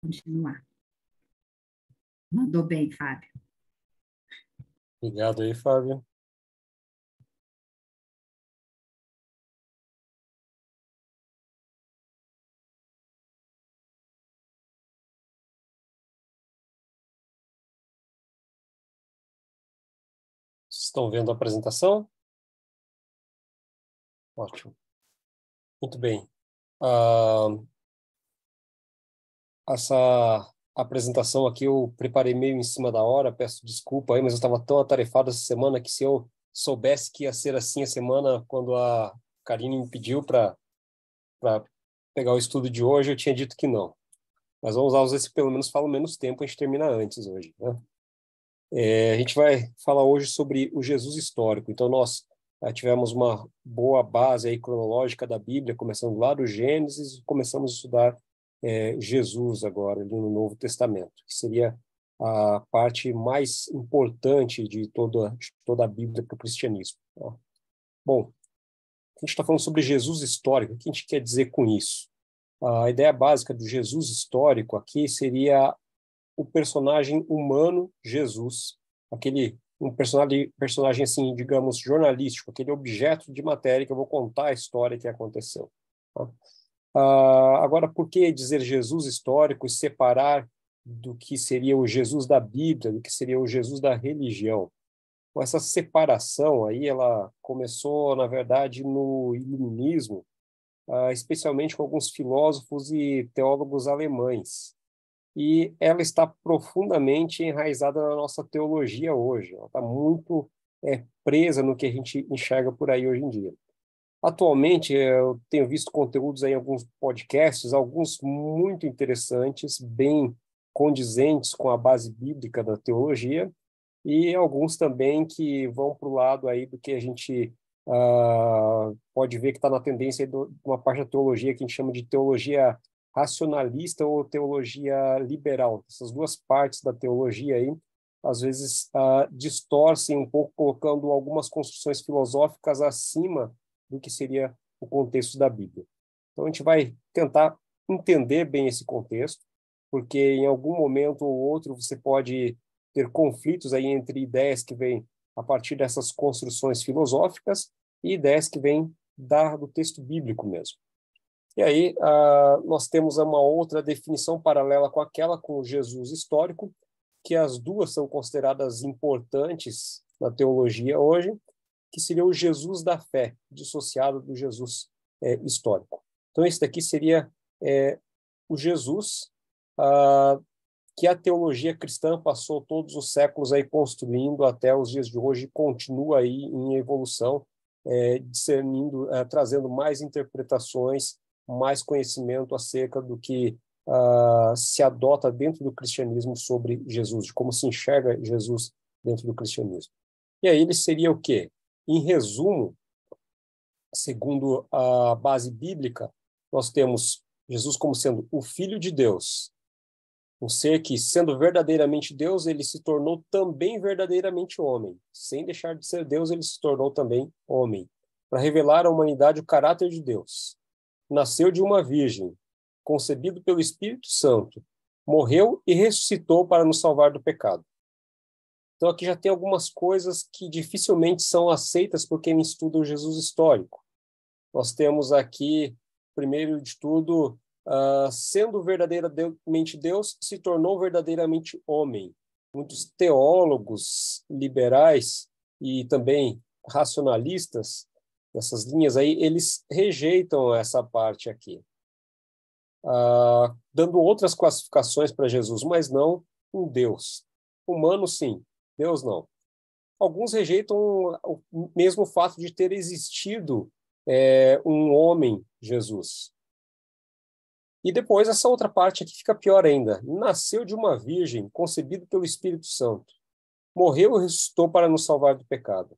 Continuar. Mandou bem, Fábio. Obrigado aí, Fábio. Vocês estão vendo a apresentação? Ótimo. Muito bem. Essa apresentação aqui eu preparei meio em cima da hora, peço desculpa aí, mas eu estava tão atarefado essa semana que se eu soubesse que ia ser assim a semana, quando a Karine me pediu para pegar o estudo de hoje, eu tinha dito que não. Mas vamos lá, se pelo menos falo menos tempo, a gente termina antes hoje, né? A gente vai falar hoje sobre o Jesus histórico. Então, nós tivemos uma boa base aí cronológica da Bíblia, começando lá do Gênesis, e começamos a estudar Jesus agora, ali no Novo Testamento, que seria a parte mais importante de toda a Bíblia para o cristianismo. Tá? Bom, a gente está falando sobre Jesus histórico. O que a gente quer dizer com isso? A ideia básica do Jesus histórico aqui seria o personagem humano Jesus, um personagem assim, digamos, jornalístico, aquele objeto de matéria que eu vou contar a história que aconteceu. Tá? Agora, por que dizer Jesus histórico e separar do que seria o Jesus da Bíblia, do que seria o Jesus da religião? Então, essa separação aí, ela começou, na verdade, no Iluminismo, especialmente com alguns filósofos e teólogos alemães. E ela está profundamente enraizada na nossa teologia hoje. Ela está muito presa no que a gente enxerga por aí hoje em dia. Atualmente, eu tenho visto conteúdos aí em alguns podcasts, alguns muito interessantes, bem condizentes com a base bíblica da teologia, e alguns também que vão para o lado aí do que a gente pode ver que está na tendência de uma parte da teologia que a gente chama de teologia racionalista ou teologia liberal. Essas duas partes da teologia aí, às vezes, distorcem um pouco, colocando algumas construções filosóficas acima do que seria o contexto da Bíblia. Então, a gente vai tentar entender bem esse contexto, porque em algum momento ou outro você pode ter conflitos aí entre ideias que vêm a partir dessas construções filosóficas e ideias que vêm do texto bíblico mesmo. E aí nós temos uma outra definição paralela com aquela com o Jesus histórico, que as duas são consideradas importantes na teologia hoje, que seria o Jesus da fé, dissociado do Jesus histórico. Então, esse daqui seria o Jesus que a teologia cristã passou todos os séculos aí construindo até os dias de hoje e continua aí em evolução, discernindo, trazendo mais interpretações, mais conhecimento acerca do que se adota dentro do cristianismo sobre Jesus, de como se enxerga Jesus dentro do cristianismo. E aí ele seria o quê? Em resumo, segundo a base bíblica, nós temos Jesus como sendo o Filho de Deus, um ser que, sendo verdadeiramente Deus, ele se tornou também verdadeiramente homem. Sem deixar de ser Deus, ele se tornou também homem, para revelar à humanidade o caráter de Deus. Nasceu de uma virgem, concebido pelo Espírito Santo, morreu e ressuscitou para nos salvar do pecado. Então, aqui já tem algumas coisas que dificilmente são aceitas por quem estuda o Jesus histórico. Nós temos aqui, primeiro de tudo, sendo verdadeiramente Deus, se tornou verdadeiramente homem. Muitos teólogos liberais e também racionalistas, nessas linhas aí, eles rejeitam essa parte aqui, dando outras classificações para Jesus, mas não um Deus. Humano, sim. Deus, não. Alguns rejeitam o mesmo fato de ter existido um homem, Jesus. E depois essa outra parte aqui fica pior ainda. Nasceu de uma virgem, concebido pelo Espírito Santo. Morreu e ressuscitou para nos salvar do pecado.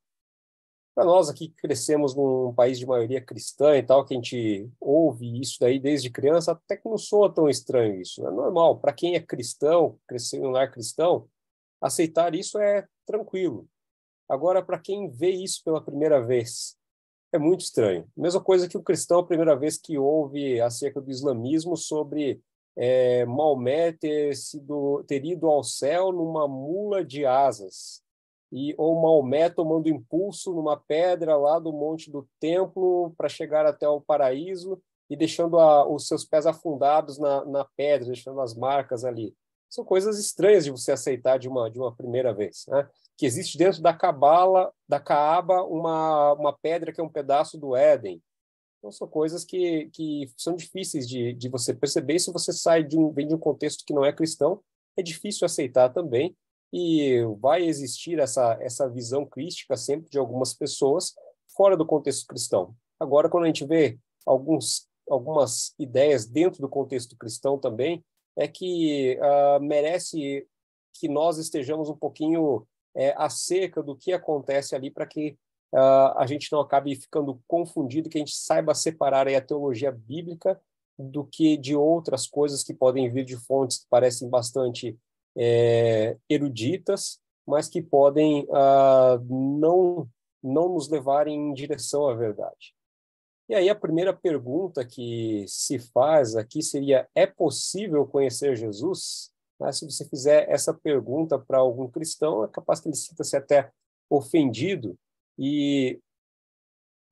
Para nós aqui que crescemos num país de maioria cristã e tal, que a gente ouve isso daí desde criança, até que não soa tão estranho isso. É normal. Para quem é cristão, cresceu em um lar cristão, aceitar isso é tranquilo. Agora, para quem vê isso pela primeira vez, é muito estranho. Mesma coisa que o cristão, a primeira vez que ouve acerca do islamismo sobre Maomé ter ido ao céu numa mula de asas, ou Maomé tomando impulso numa pedra lá do monte do templo para chegar até o paraíso e deixando os seus pés afundados na pedra, deixando as marcas ali. São coisas estranhas de você aceitar de uma primeira vez, né? Que existe dentro da Caaba, uma pedra que é um pedaço do Éden. Então, são coisas que são difíceis de você perceber. Se você vem de um contexto que não é cristão, é difícil aceitar também. E vai existir essa visão crística sempre de algumas pessoas fora do contexto cristão. Agora, quando a gente vê algumas ideias dentro do contexto cristão também, é que merece que nós estejamos um pouquinho acerca do que acontece ali para que a gente não acabe ficando confundido, que a gente saiba separar aí a teologia bíblica do que de outras coisas que podem vir de fontes que parecem bastante eruditas, mas que podem não nos levarem em direção à verdade. E aí a primeira pergunta que se faz aqui seria: é possível conhecer Jesus? Mas se você fizer essa pergunta para algum cristão, é capaz que ele sinta-se até ofendido. E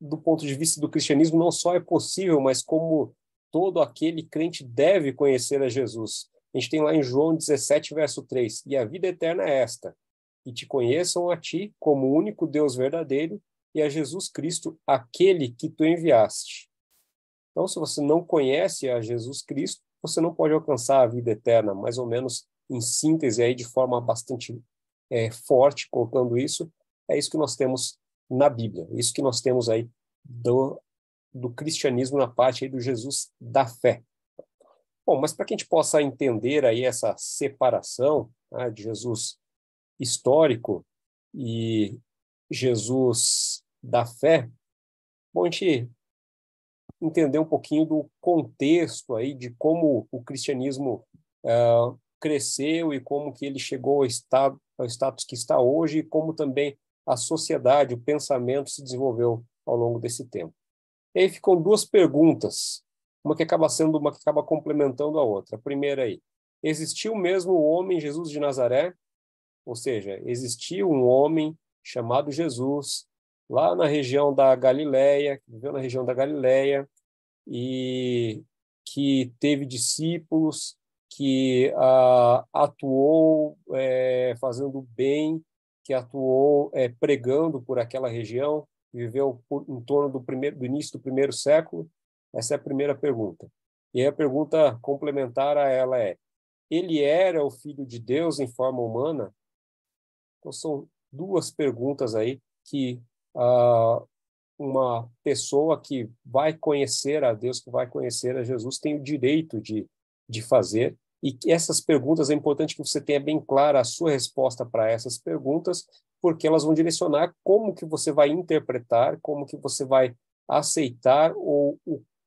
do ponto de vista do cristianismo, não só é possível, mas como todo aquele crente deve conhecer a Jesus. A gente tem lá em João 17, verso 3, e a vida eterna é esta, que te conheçam a ti como o único Deus verdadeiro e a Jesus Cristo, aquele que tu enviaste. Então, se você não conhece a Jesus Cristo, você não pode alcançar a vida eterna, mais ou menos em síntese, aí, de forma bastante forte, colocando isso, é isso que nós temos na Bíblia, é isso que nós temos aí do cristianismo na parte aí do Jesus da fé. Bom, mas para que a gente possa entender aí essa separação, né, de Jesus histórico e Jesus da fé, bom, a gente entender um pouquinho do contexto aí de como o cristianismo cresceu e como que ele chegou ao status que está hoje e como também a sociedade, o pensamento se desenvolveu ao longo desse tempo. E aí ficam duas perguntas, uma que acaba complementando a outra. A primeira aí: existiu mesmo o homem Jesus de Nazaré? Ou seja, existiu um homem chamado Jesus lá na região da Galileia, que viveu na região da Galileia e que teve discípulos, que atuou fazendo bem, que atuou pregando por aquela região, viveu em torno do início do primeiro século? Essa é a primeira pergunta. E aí a pergunta complementar a ela é: ele era o Filho de Deus em forma humana? Então, são duas perguntas aí que uma pessoa que vai conhecer a Deus, que vai conhecer a Jesus, tem o direito de fazer. E que essas perguntas, é importante que você tenha bem clara a sua resposta para essas perguntas, porque elas vão direcionar como que você vai interpretar, como que você vai aceitar ou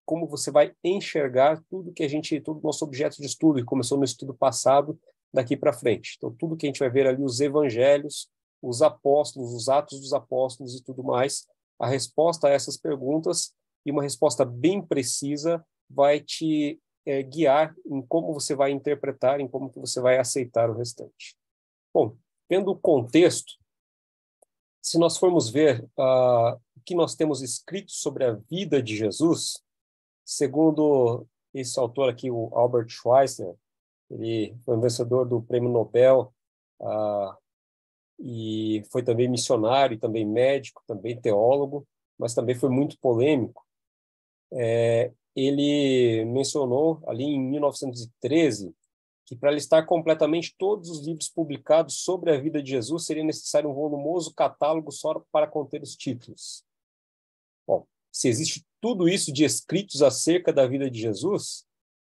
como você vai enxergar todo o nosso objeto de estudo, que começou no estudo passado, daqui para frente. Então, tudo que a gente vai ver ali, os evangelhos, os apóstolos, os atos dos apóstolos e tudo mais, a resposta a essas perguntas, e uma resposta bem precisa, vai te guiar em como você vai interpretar, em como que você vai aceitar o restante. Bom, vendo o contexto, se nós formos ver o que nós temos escrito sobre a vida de Jesus, segundo esse autor aqui, o Albert Schweitzer, ele foi um vencedor do Prêmio Nobel, e foi também missionário, também médico, também teólogo, mas também foi muito polêmico. Ele mencionou ali em 1913 que para listar completamente todos os livros publicados sobre a vida de Jesus seria necessário um volumoso catálogo só para conter os títulos. Bom, se existe tudo isso de escritos acerca da vida de Jesus,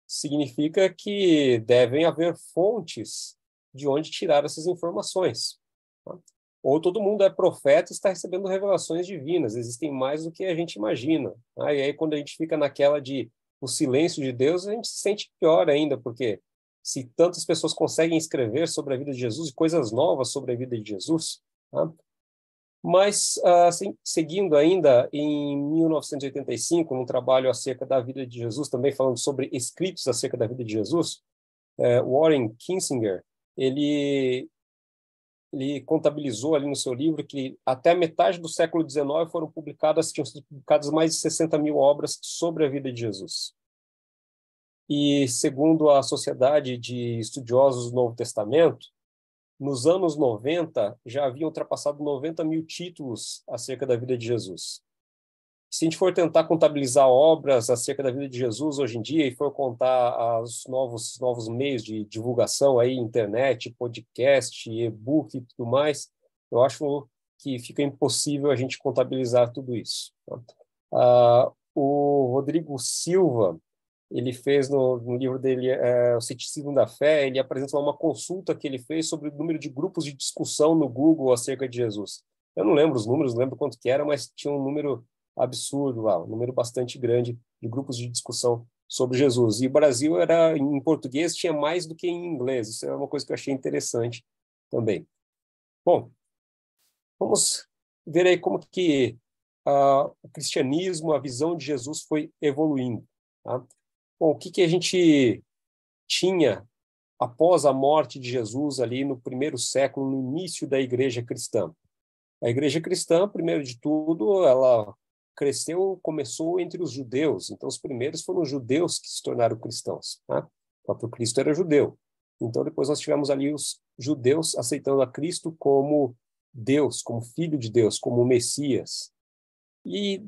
significa que devem haver fontes de onde tirar essas informações. Tá? Ou todo mundo é profeta e está recebendo revelações divinas, existem mais do que a gente imagina. Tá? E aí, quando a gente fica naquela de o silêncio de Deus, a gente se sente pior ainda, porque se tantas pessoas conseguem escrever sobre a vida de Jesus e coisas novas sobre a vida de Jesus, tá? Mas, assim, seguindo ainda, em 1985, num trabalho acerca da vida de Jesus, também falando sobre escritos acerca da vida de Jesus, Warren Kinsinger, ele contabilizou ali no seu livro que até a metade do século XIX tinham sido publicadas mais de 60 mil obras sobre a vida de Jesus. E, segundo a Sociedade de Estudiosos do Novo Testamento, nos anos 90, já haviam ultrapassado 90 mil títulos acerca da vida de Jesus. Se a gente for tentar contabilizar obras acerca da vida de Jesus hoje em dia e for contar os novos meios de divulgação, aí, internet, podcast, e-book e tudo mais, eu acho que fica impossível a gente contabilizar tudo isso. O Rodrigo Silva, ele fez no livro dele, O Ceticismo da Fé, ele apresenta uma consulta que ele fez sobre o número de grupos de discussão no Google acerca de Jesus. Eu não lembro os números, não lembro quanto que era, mas tinha um número absurdo lá, um número bastante grande de grupos de discussão sobre Jesus. E o Brasil era, em português, tinha mais do que em inglês. Isso é uma coisa que eu achei interessante também. Bom, vamos ver aí como que o cristianismo, a visão de Jesus foi evoluindo, tá? Bom, o que a gente tinha após a morte de Jesus ali no primeiro século, no início da igreja cristã? A igreja cristã, primeiro de tudo, ela começou entre os judeus. Então, os primeiros foram os judeus que se tornaram cristãos, tá? O próprio Cristo era judeu. Então, depois nós tivemos ali os judeus aceitando a Cristo como Deus, como Filho de Deus, como Messias. E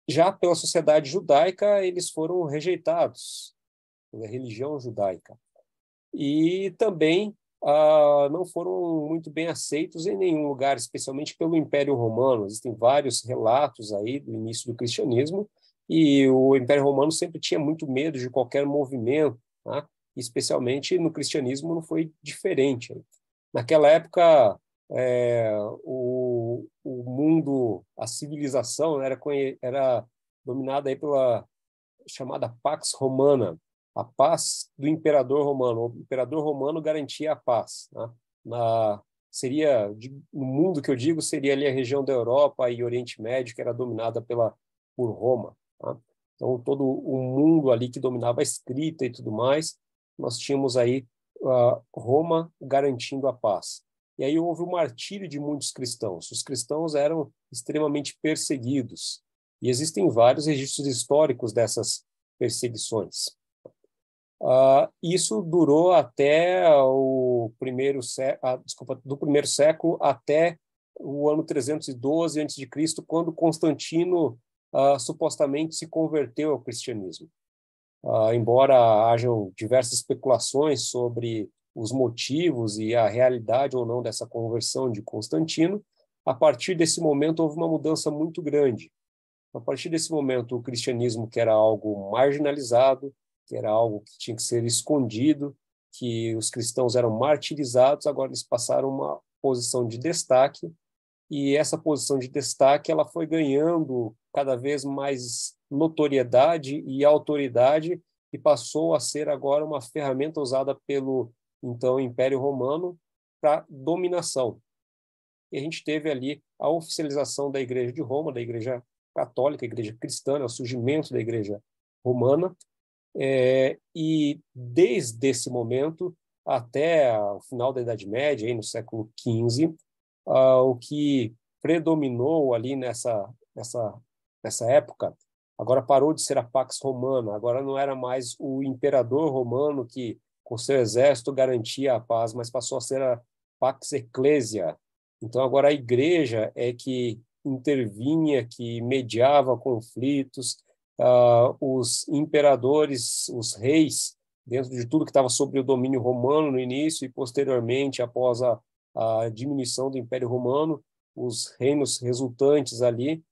já pela sociedade judaica, eles foram rejeitados pela religião judaica. E também não foram muito bem aceitos em nenhum lugar, especialmente pelo Império Romano. Existem vários relatos aí do início do cristianismo, e o Império Romano sempre tinha muito medo de qualquer movimento, tá? Especialmente no cristianismo não foi diferente. Naquela época, o mundo, a civilização era dominada aí pela chamada Pax Romana, a paz do imperador romano. O imperador romano garantia a paz, né? No mundo que eu digo, seria ali a região da Europa e Oriente Médio, que era dominada por Roma, tá? Então, todo o mundo ali que dominava a escrita e tudo mais, nós tínhamos aí Roma garantindo a paz. E aí houve o martírio de muitos cristãos. Os cristãos eram extremamente perseguidos. E existem vários registros históricos dessas perseguições. Isso durou até do primeiro século até o ano 312 a.C., quando Constantino supostamente se converteu ao cristianismo. Embora hajam diversas especulações sobre os motivos e a realidade ou não dessa conversão de Constantino, a partir desse momento houve uma mudança muito grande. A partir desse momento, o cristianismo, que era algo marginalizado, que era algo que tinha que ser escondido, que os cristãos eram martirizados, agora eles passaram uma posição de destaque, e essa posição de destaque ela foi ganhando cada vez mais notoriedade e autoridade, e passou a ser agora uma ferramenta usada pelo, então, Império Romano para dominação. E a gente teve ali a oficialização da Igreja de Roma, da Igreja Católica, a Igreja Cristã, o surgimento da Igreja Romana, e desde esse momento até o final da Idade Média, aí no século XV, o que predominou ali nessa época, agora parou de ser a Pax Romana, agora não era mais o imperador romano que, com seu exército, garantia a paz, mas passou a ser a Pax Ecclesia. Então, agora a igreja é que intervinha, que mediava conflitos, os imperadores, os reis, dentro de tudo que estava sob o domínio romano no início e posteriormente, após a diminuição do Império Romano, os reinos resultantes ali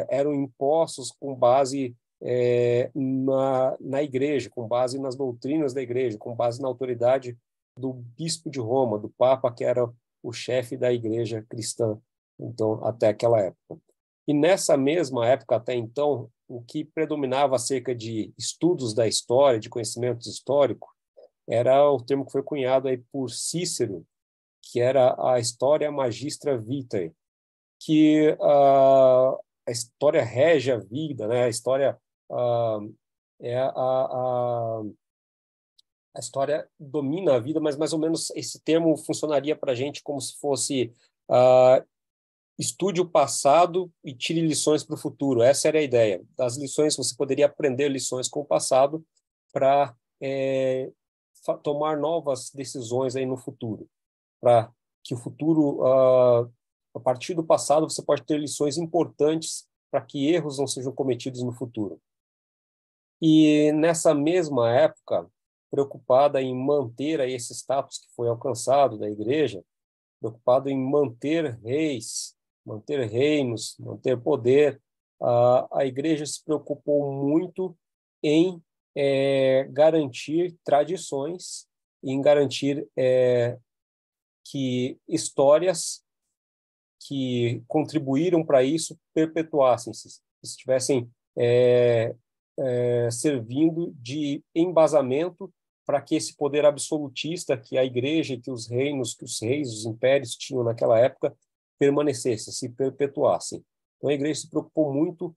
eram impostos com base na igreja, com base nas doutrinas da igreja, com base na autoridade do bispo de Roma, do Papa, que era o chefe da igreja cristã, então, até aquela época. E nessa mesma época, até então, o que predominava acerca de estudos da história, de conhecimento histórico, era o termo que foi cunhado aí por Cícero, que era a Historia Magistra Vitae, que a história rege a vida, né? A história é a história domina a vida, mas mais ou menos esse termo funcionaria para a gente como se fosse estude o passado e tire lições para o futuro. Essa era a ideia. Das lições, você poderia aprender lições com o passado para tomar novas decisões aí no futuro, para que o futuro, a partir do passado, você pode ter lições importantes para que erros não sejam cometidos no futuro. E nessa mesma época, preocupada em manter aí esse status que foi alcançado da igreja, preocupado em manter reis, manter reinos, manter poder, a igreja se preocupou muito em garantir tradições, em garantir que histórias que contribuíram para isso perpetuassem-se, estivessem servindo de embasamento para que esse poder absolutista que a igreja, que os reinos, que os reis, os impérios tinham naquela época, permanecessem, se perpetuassem. Então a igreja se preocupou muito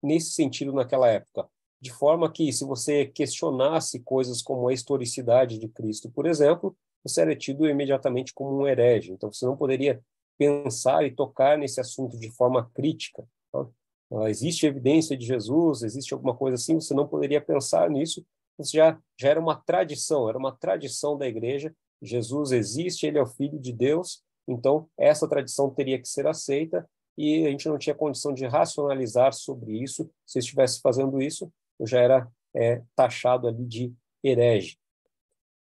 nesse sentido naquela época, de forma que se você questionasse coisas como a historicidade de Cristo, por exemplo, você era tido imediatamente como um herege. Então você não poderia pensar e tocar nesse assunto de forma crítica. Tá? Existe evidência de Jesus, existe alguma coisa assim, você não poderia pensar nisso, isso já era uma tradição da igreja. Jesus existe, ele é o Filho de Deus, então essa tradição teria que ser aceita e a gente não tinha condição de racionalizar sobre isso. Se eu estivesse fazendo isso, eu já era taxado ali de herege.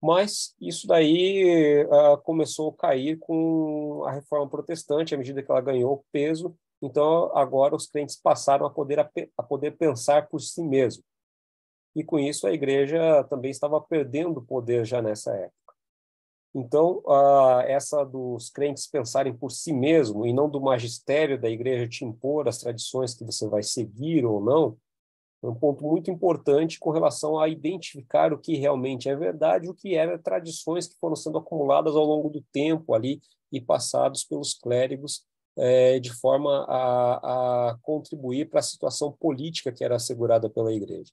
Mas isso daí começou a cair com a Reforma Protestante, à medida que ela ganhou peso. Então, agora os crentes passaram a poder pensar por si mesmos. E com isso a igreja também estava perdendo poder já nessa época. Então, essa dos crentes pensarem por si mesmo e não do magistério da igreja te impor as tradições que você vai seguir ou não, é um ponto muito importante com relação a identificar o que realmente é verdade, o que eram tradições que foram sendo acumuladas ao longo do tempo ali e passados pelos clérigos de forma a contribuir para a situação política que era assegurada pela igreja.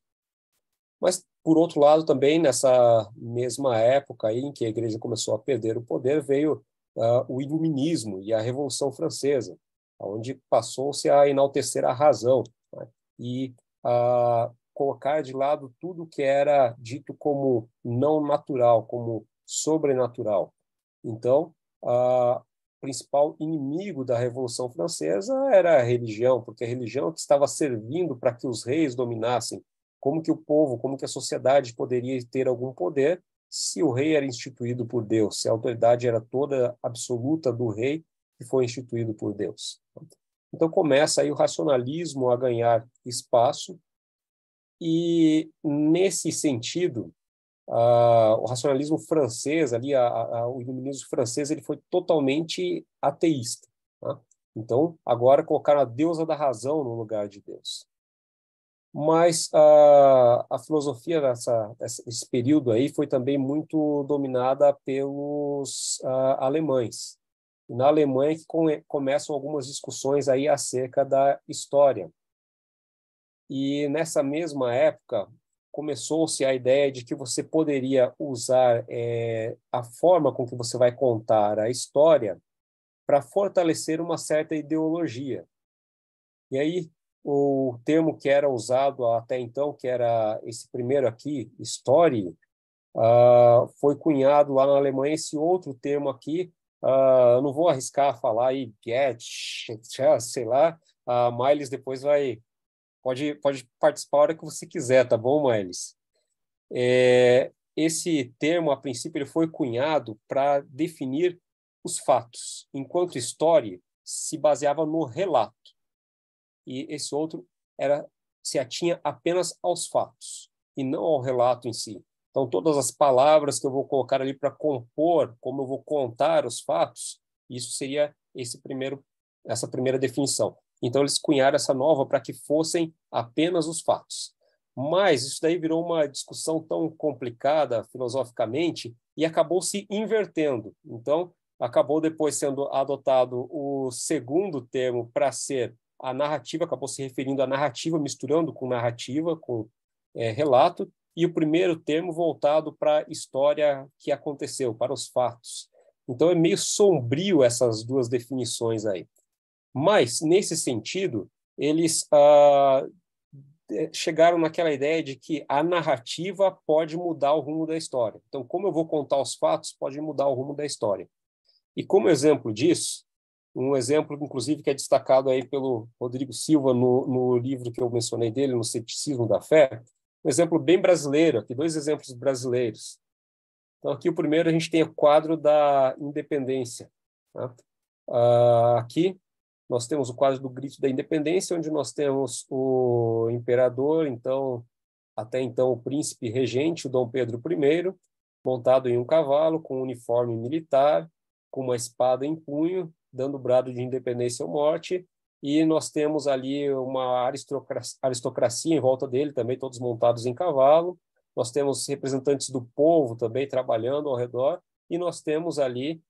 Mas, por outro lado, também, nessa mesma época aí, em que a igreja começou a perder o poder, veio o Iluminismo e a Revolução Francesa, onde passou-se a enaltecer a razão, né? E a colocar de lado tudo que era dito como não natural, como sobrenatural. Então, o principal inimigo da Revolução Francesa era a religião, porque a religião que estava servindo para que os reis dominassem. Como que o povo, como que a sociedade poderia ter algum poder se o rei era instituído por Deus, se a autoridade era toda absoluta do rei que foi instituído por Deus. Então começa aí o racionalismo a ganhar espaço e, nesse sentido, o racionalismo francês, ali, o iluminismo francês, ele foi totalmente ateísta. Tá? Então, agora colocaram a deusa da razão no lugar de Deus. Mas a filosofia desse período aí foi também muito dominada pelos alemães. E na Alemanha que começam algumas discussões aí acerca da história. E nessa mesma época começou-se a ideia de que você poderia usar a forma com que você vai contar a história para fortalecer uma certa ideologia. E aí o termo que era usado até então, que era esse primeiro aqui, Story, foi cunhado lá na Alemanha esse outro termo aqui, eu não vou arriscar falar aí, get, sei lá, a Miles depois pode participar a hora que você quiser, tá bom, Miles? Esse termo, a princípio, ele foi cunhado para definir os fatos, enquanto Story se baseava no relato. E esse outro se atinha apenas aos fatos e não ao relato em si. Então, todas as palavras que eu vou colocar ali para compor, como eu vou contar os fatos, isso seria essa primeira definição. Então, eles cunharam essa nova para que fossem apenas os fatos. Mas isso daí virou uma discussão tão complicada filosoficamente e acabou se invertendo. Então, acabou depois sendo adotado o segundo termo para ser a narrativa, acabou se referindo à narrativa, misturando com narrativa, com relato, e o primeiro termo voltado para a história que aconteceu, para os fatos. Então, é meio sombrio essas duas definições aí. Mas, nesse sentido, eles chegaram naquela ideia de que a narrativa pode mudar o rumo da história. Então, como eu vou contar os fatos, pode mudar o rumo da história. E como exemplo disso, um exemplo, inclusive, que é destacado aí pelo Rodrigo Silva no livro que eu mencionei dele, no Ceticismo da Fé, um exemplo bem brasileiro, aqui 2 exemplos brasileiros. Então, aqui o primeiro, a gente tem o quadro da independência. Tá? Aqui, nós temos o quadro do Grito da Independência, onde nós temos o imperador, até então o príncipe regente, o Dom Pedro I, montado em um cavalo, com um uniforme militar, com uma espada em punho, dando brado de independência ou morte, e nós temos ali uma aristocracia em volta dele, também todos montados em cavalo. Nós temos representantes do povo também trabalhando ao redor, e nós temos ali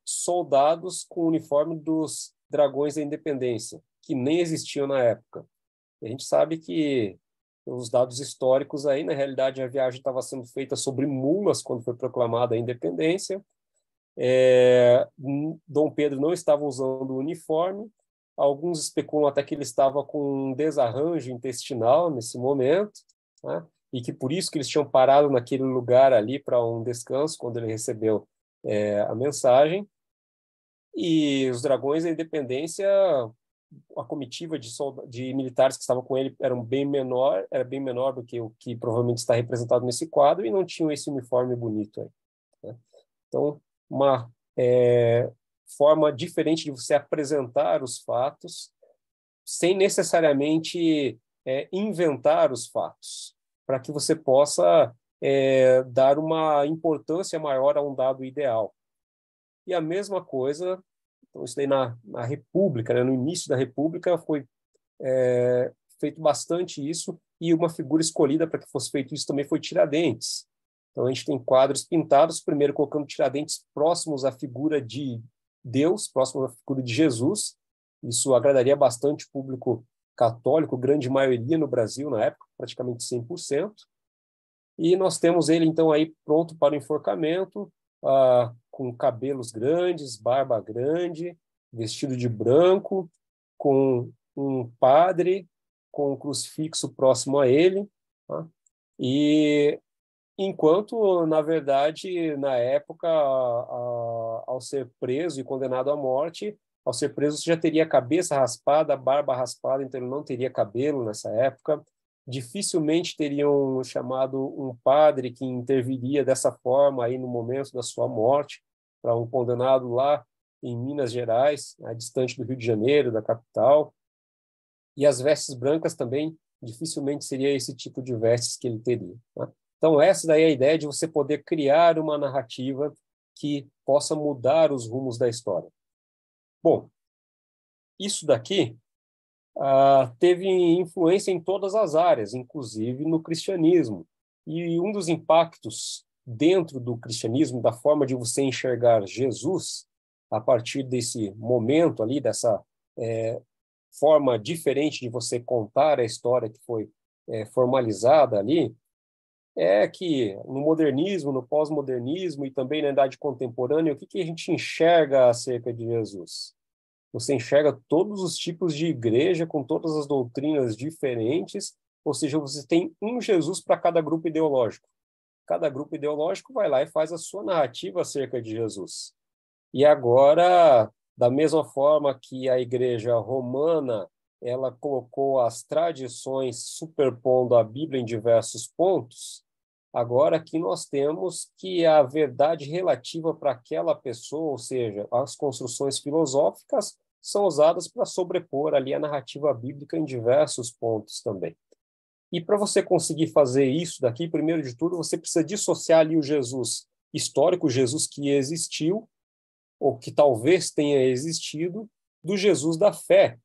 soldados com o uniforme dos Dragões da Independência, que nem existiam na época. E a gente sabe que os dados históricos aí, na realidade, a viagem estava sendo feita sobre mulas quando foi proclamada a independência. Dom Pedro não estava usando o uniforme. Alguns especulam até que ele estava com um desarranjo intestinal nesse momento, né? E que por isso que eles tinham parado naquele lugar ali para um descanso quando ele recebeu a mensagem. E os Dragões da Independência, a comitiva de militares que estavam com ele era bem menor do que o que provavelmente está representado nesse quadro, e não tinham esse uniforme bonito aí, né? Então, uma forma diferente de você apresentar os fatos, sem necessariamente inventar os fatos, para que você possa dar uma importância maior a um dado ideal. E a mesma coisa, então, isso daí na República, né? No início da República, foi feito bastante isso, e uma figura escolhida para que fosse feito isso também foi Tiradentes. Então, a gente tem quadros pintados, primeiro colocando Tiradentes próximos à figura de Deus, próximos à figura de Jesus. Isso agradaria bastante o público católico, grande maioria no Brasil na época, praticamente 100%. E nós temos ele, então, aí pronto para o enforcamento, com cabelos grandes, barba grande, vestido de branco, com um padre, com um crucifixo próximo a ele, tá? E enquanto, na verdade, na época, ao ser preso e condenado à morte, ao ser preso, você já teria a cabeça raspada, a barba raspada, então ele não teria cabelo nessa época. Dificilmente teriam chamado um padre que interviria dessa forma aí no momento da sua morte, para um condenado lá em Minas Gerais, distante do Rio de Janeiro, da capital. E as vestes brancas também, dificilmente seria esse tipo de vestes que ele teria, tá? Então, essa daí é a ideia de você poder criar uma narrativa que possa mudar os rumos da história. Bom, isso daqui teve influência em todas as áreas, inclusive no cristianismo. E um dos impactos dentro do cristianismo, da forma de você enxergar Jesus, a partir desse momento ali, dessa forma diferente de você contar a história que foi formalizada ali, é que no modernismo, no pós-modernismo e também na idade contemporânea, o que a gente enxerga acerca de Jesus? Você enxerga todos os tipos de igreja com todas as doutrinas diferentes, ou seja, você tem um Jesus para cada grupo ideológico. Cada grupo ideológico vai lá e faz a sua narrativa acerca de Jesus. E agora, da mesma forma que a igreja romana, ela colocou as tradições superpondo a Bíblia em diversos pontos, agora aqui nós temos que a verdade relativa para aquela pessoa, ou seja, as construções filosóficas, são usadas para sobrepor ali a narrativa bíblica em diversos pontos também. E para você conseguir fazer isso daqui, primeiro de tudo, você precisa dissociar ali o Jesus histórico, o Jesus que existiu, ou que talvez tenha existido, do Jesus da fé.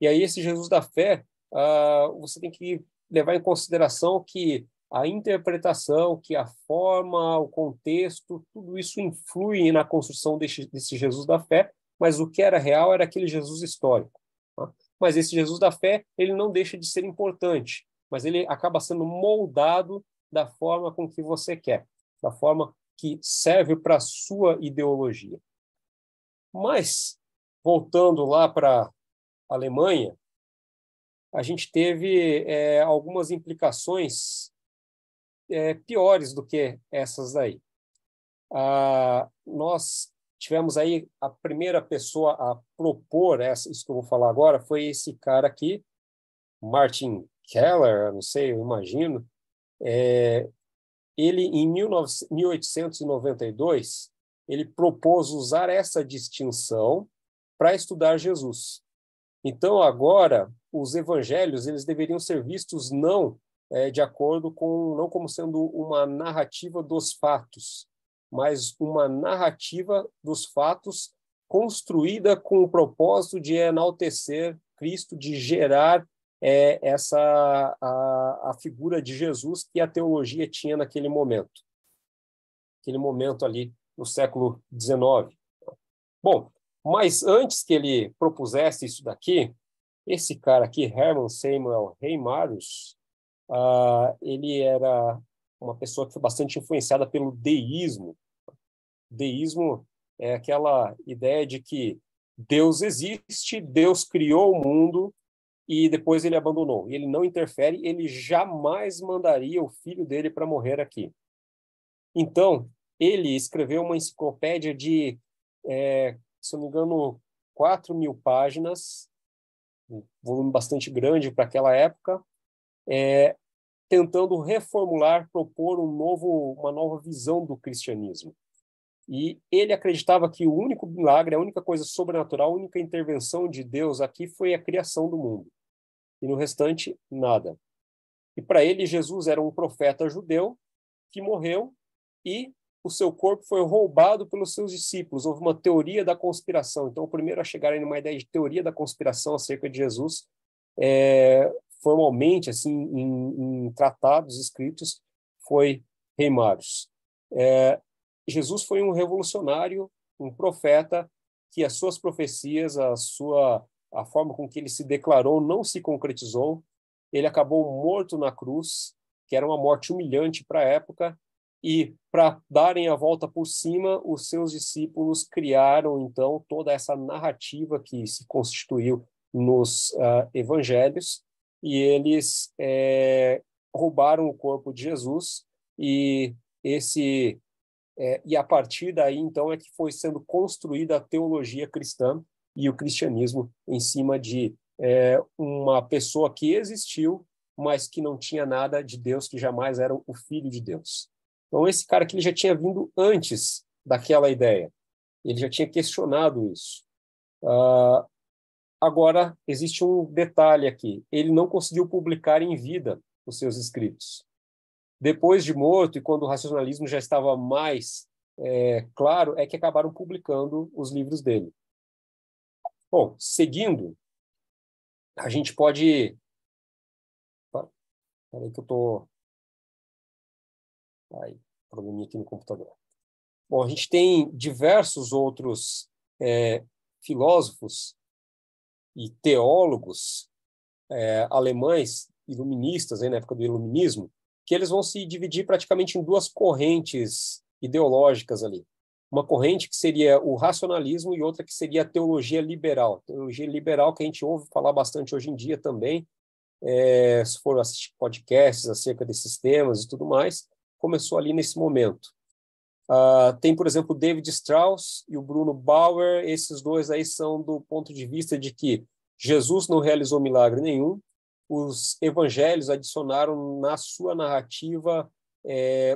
E aí esse Jesus da fé, você tem que levar em consideração que a interpretação, que a forma, o contexto, tudo isso influi na construção desse Jesus da fé, mas o que era real era aquele Jesus histórico. Tá? Mas esse Jesus da fé, ele não deixa de ser importante, mas ele acaba sendo moldado da forma com que você quer, da forma que serve para a sua ideologia. Mas, voltando lá para a Alemanha, a gente teve algumas implicações piores do que essas daí. Nós tivemos aí a primeira pessoa a propor isso que eu vou falar agora, foi esse cara aqui, Martin Keller, não sei, eu imagino. Ele, em 1892, ele propôs usar essa distinção para estudar Jesus. Então, agora, os evangelhos eles deveriam ser vistos não de acordo com, não como sendo uma narrativa dos fatos, mas uma narrativa dos fatos construída com o propósito de enaltecer Cristo, de gerar a figura de Jesus que a teologia tinha naquele momento ali no século XIX. Bom, mas antes que ele propusesse isso daqui, esse cara aqui, Hermann Samuel Reimarus, ele era uma pessoa que foi bastante influenciada pelo deísmo. Deísmo é aquela ideia de que Deus existe, Deus criou o mundo e depois ele abandonou. Ele não interfere, ele jamais mandaria o filho dele para morrer aqui. Então, ele escreveu uma enciclopédia de, se não me engano, 4.000 páginas, um volume bastante grande para aquela época, tentando reformular, propor uma nova visão do cristianismo. E ele acreditava que o único milagre, a única coisa sobrenatural, a única intervenção de Deus aqui foi a criação do mundo. E no restante, nada. E para ele, Jesus era um profeta judeu que morreu e o seu corpo foi roubado pelos seus discípulos. Houve uma teoria da conspiração. Então, o primeiro a chegar em uma ideia de teoria da conspiração acerca de Jesus, formalmente, assim, em tratados escritos, foi Reimarus. Jesus foi um revolucionário, um profeta, que as suas profecias, a forma com que ele se declarou não se concretizou. Ele acabou morto na cruz, que era uma morte humilhante para a época, e para darem a volta por cima, os seus discípulos criaram, então, toda essa narrativa que se constituiu nos evangelhos, e eles roubaram o corpo de Jesus, e a partir daí, então, é que foi sendo construída a teologia cristã e o cristianismo em cima de uma pessoa que existiu, mas que não tinha nada de Deus, que jamais era o Filho de Deus. Então, esse cara que ele já tinha vindo antes daquela ideia. Ele já tinha questionado isso. Agora, existe um detalhe aqui. Ele não conseguiu publicar em vida os seus escritos. Depois de morto, e quando o racionalismo já estava mais claro, é que acabaram publicando os livros dele. Bom, seguindo, a gente pode... Peraí que eu estou... probleminha aqui no computador. Bom, a gente tem diversos outros filósofos e teólogos alemães, iluministas, na época do iluminismo, que eles vão se dividir praticamente em duas correntes ideológicas ali. Uma corrente que seria o racionalismo e outra que seria a teologia liberal. Teologia liberal que a gente ouve falar bastante hoje em dia também, se for assistir podcasts acerca desses temas e tudo mais, começou ali nesse momento. Tem, por exemplo, o David Strauss e o Bruno Bauer. Esses dois aí são do ponto de vista de que Jesus não realizou milagre nenhum. Os evangelhos adicionaram na sua narrativa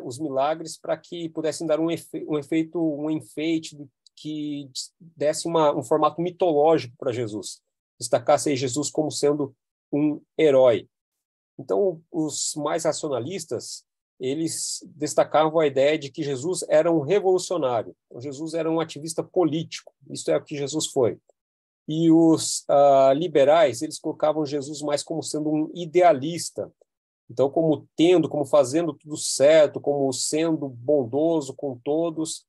os milagres para que pudessem dar um enfeite que desse um formato mitológico para Jesus, destacasse aí Jesus como sendo um herói. Então, os mais racionalistas, eles destacavam a ideia de que Jesus era um revolucionário, Jesus era um ativista político, isso é o que Jesus foi. E os liberais, eles colocavam Jesus mais como sendo um idealista, Então, como fazendo tudo certo, como sendo bondoso com todos,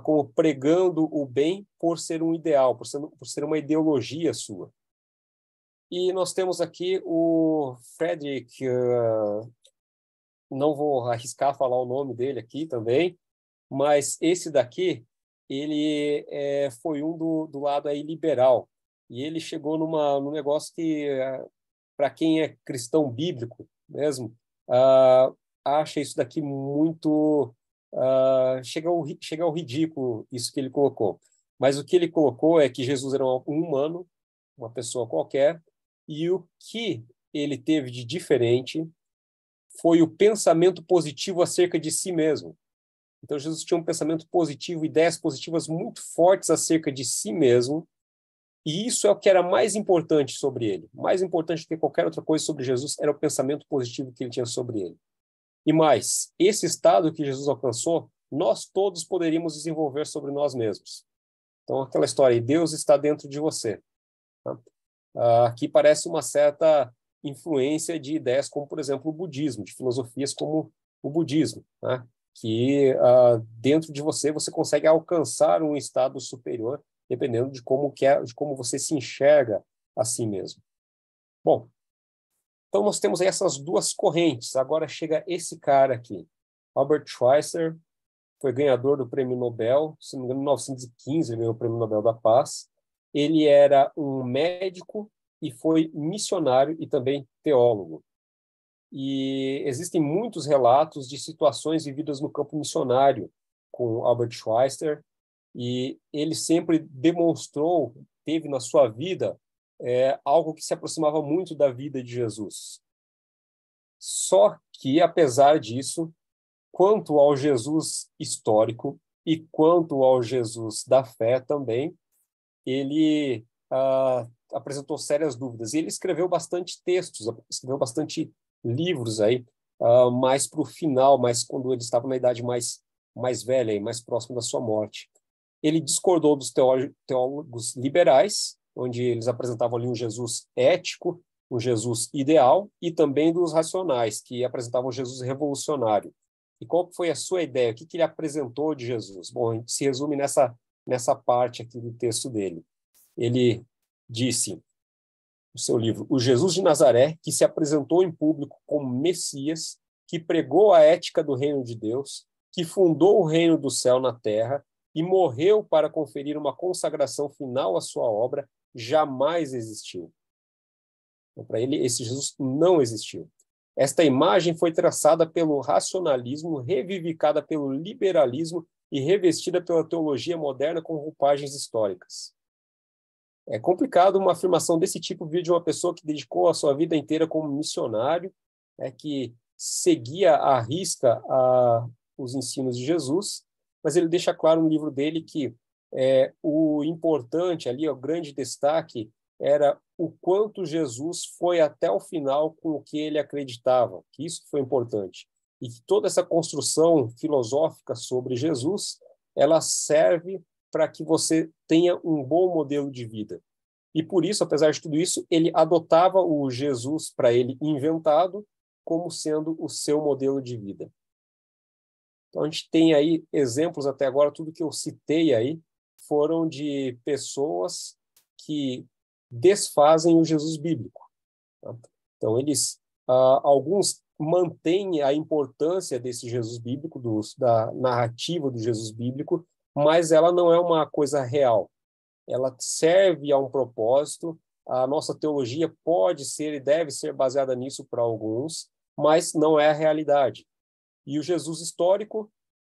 como pregando o bem por ser um ideal, por ser uma ideologia sua. E nós temos aqui o Frederick, não vou arriscar falar o nome dele aqui também, mas esse daqui, ele foi um do lado aí liberal. E ele chegou num negócio que, para quem é cristão bíblico mesmo, acha isso daqui muito... chega ao ridículo isso que ele colocou. Mas o que ele colocou é que Jesus era um humano, uma pessoa qualquer, e o que ele teve de diferente foi o pensamento positivo acerca de si mesmo. Então, Jesus tinha um pensamento positivo, ideias positivas muito fortes acerca de si mesmo, e isso é o que era mais importante sobre ele. Mais importante do que qualquer outra coisa sobre Jesus era o pensamento positivo que ele tinha sobre ele. E mais, esse estado que Jesus alcançou, nós todos poderíamos desenvolver sobre nós mesmos. Então, aquela história, Deus está dentro de você. Tá? Aqui parece uma certa influência de ideias como, por exemplo, o budismo, de filosofias como o budismo, né? Que dentro de você consegue alcançar um estado superior, dependendo de como você se enxerga a si mesmo. Bom, então nós temos aí essas duas correntes. Agora chega esse cara aqui, Albert Schweitzer, foi ganhador do Prêmio Nobel, se não me engano, em 1915 ele ganhou o Prêmio Nobel da Paz. Ele era um médico e foi missionário e também teólogo. E existem muitos relatos de situações vividas no campo missionário com Albert Schweitzer, e ele sempre demonstrou, teve na sua vida, algo que se aproximava muito da vida de Jesus. Só que, apesar disso, quanto ao Jesus histórico e quanto ao Jesus da fé também, ele apresentou sérias dúvidas. E ele escreveu bastante textos, escreveu bastante livros aí, mais para o final, mais quando ele estava na idade mais velha, e mais próximo da sua morte. Ele discordou dos teólogos liberais, onde eles apresentavam ali um Jesus ético, um Jesus ideal, e também dos racionais, que apresentavam um Jesus revolucionário. E qual foi a sua ideia? O que ele apresentou de Jesus? Bom, se resume nessa parte aqui do texto dele. Ele disse, no seu livro, o Jesus de Nazaré, que se apresentou em público como Messias, que pregou a ética do reino de Deus, que fundou o reino do céu na terra e morreu para conferir uma consagração final à sua obra, jamais existiu. Então, para ele, esse Jesus não existiu. Esta imagem foi traçada pelo racionalismo, revivificada pelo liberalismo e revestida pela teologia moderna com roupagens históricas. É complicado uma afirmação desse tipo vir de uma pessoa que dedicou a sua vida inteira como missionário, que seguia à risca os ensinos de Jesus, mas ele deixa claro no livro dele que o importante ali, o grande destaque, era o quanto Jesus foi até o final com o que ele acreditava, que isso foi importante. E que toda essa construção filosófica sobre Jesus, ela serve para que você tenha um bom modelo de vida. E por isso, apesar de tudo isso, ele adotava o Jesus para ele inventado como sendo o seu modelo de vida. Então, a gente tem aí exemplos até agora, tudo que eu citei aí foram de pessoas que desfazem o Jesus bíblico. Tá? Então, alguns mantêm a importância desse Jesus bíblico, da narrativa do Jesus bíblico, mas ela não é uma coisa real. Ela serve a um propósito, a nossa teologia pode ser e deve ser baseada nisso para alguns, mas não é a realidade. E o Jesus histórico,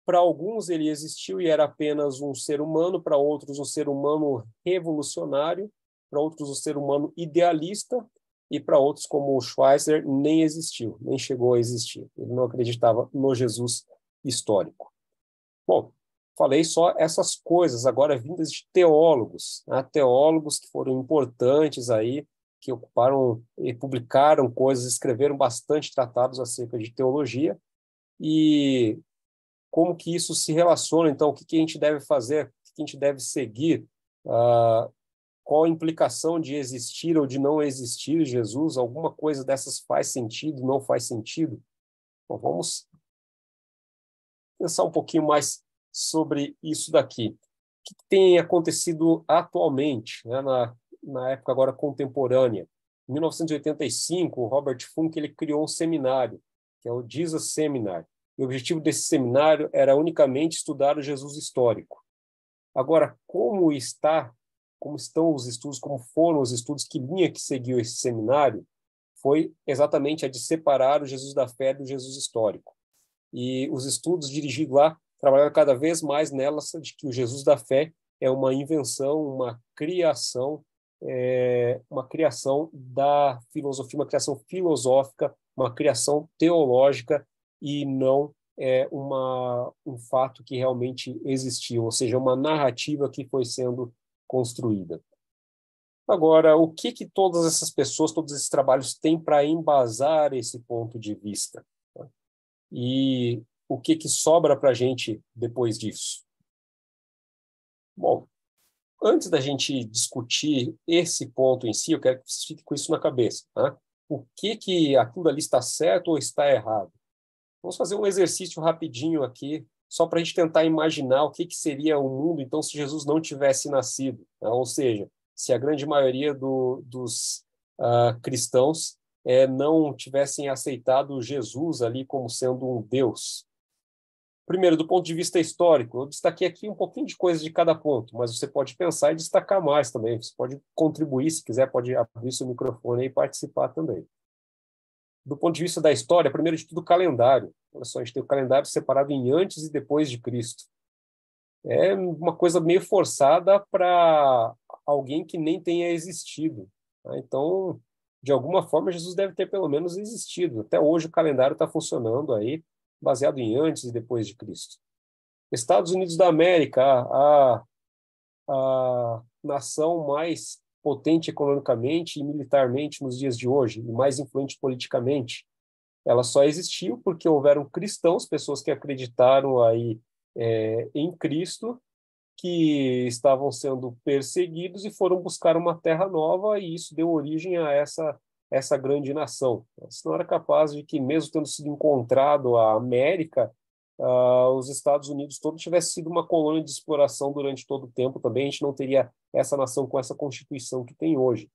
para alguns ele existiu e era apenas um ser humano, para outros um ser humano revolucionário, para outros um ser humano idealista, e para outros, como o Schweitzer, nem existiu, nem chegou a existir. Ele não acreditava no Jesus histórico. Bom, falei só essas coisas, agora vindas de teólogos, né? Teólogos que foram importantes aí, que ocuparam e publicaram coisas, escreveram bastante tratados acerca de teologia, e como que isso se relaciona, então, o que a gente deve fazer, o que a gente deve seguir qual a implicação de existir ou de não existir Jesus? Alguma coisa dessas faz sentido, não faz sentido? Bom, vamos pensar um pouquinho mais sobre isso daqui. O que tem acontecido atualmente, né, na época agora contemporânea? Em 1985, o Robert Funk ele criou um seminário, que é o Jesus Seminar. E o objetivo desse seminário era unicamente estudar o Jesus histórico. Agora, como estão os estudos, como foram os estudos, que linha que seguiu esse seminário, foi exatamente a de separar o Jesus da fé do Jesus histórico. E os estudos dirigidos lá trabalharam cada vez mais nela de que o Jesus da fé é uma invenção, uma criação da filosofia, uma criação filosófica, uma criação teológica e não um fato que realmente existiu, ou seja, uma narrativa que foi sendo construída. Agora, o que todas essas pessoas, todos esses trabalhos têm para embasar esse ponto de vista? E o que sobra para a gente depois disso? Bom, antes da gente discutir esse ponto em si, eu quero que você fique com isso na cabeça. Tá? O que aquilo ali está certo ou está errado? Vamos fazer um exercício rapidinho aqui, só para a gente tentar imaginar o que seria o mundo, então, se Jesus não tivesse nascido. Tá? Ou seja, se a grande maioria dos cristãos não tivessem aceitado Jesus ali como sendo um Deus. Primeiro, do ponto de vista histórico, eu destaquei aqui um pouquinho de coisa de cada ponto, mas você pode pensar e destacar mais também. Você pode contribuir, se quiser, pode abrir seu microfone e participar também. Do ponto de vista da história, primeiro de tudo, o calendário. Olha só, a gente tem o calendário separado em antes e depois de Cristo. É uma coisa meio forçada para alguém que nem tenha existido. Tá? Então, de alguma forma, Jesus deve ter pelo menos existido. Até hoje o calendário está funcionando aí, baseado em antes e depois de Cristo. Estados Unidos da América, a nação mais potente economicamente e militarmente nos dias de hoje, e mais influente politicamente, ela só existiu porque houveram cristãos, pessoas que acreditaram aí em Cristo, que estavam sendo perseguidos e foram buscar uma terra nova, e isso deu origem a essa grande nação. Se não era capaz de que, mesmo tendo sido encontrado a América, os Estados Unidos todos tivesse sido uma colônia de exploração durante todo o tempo também, a gente não teria essa nação com essa constituição que tem hoje.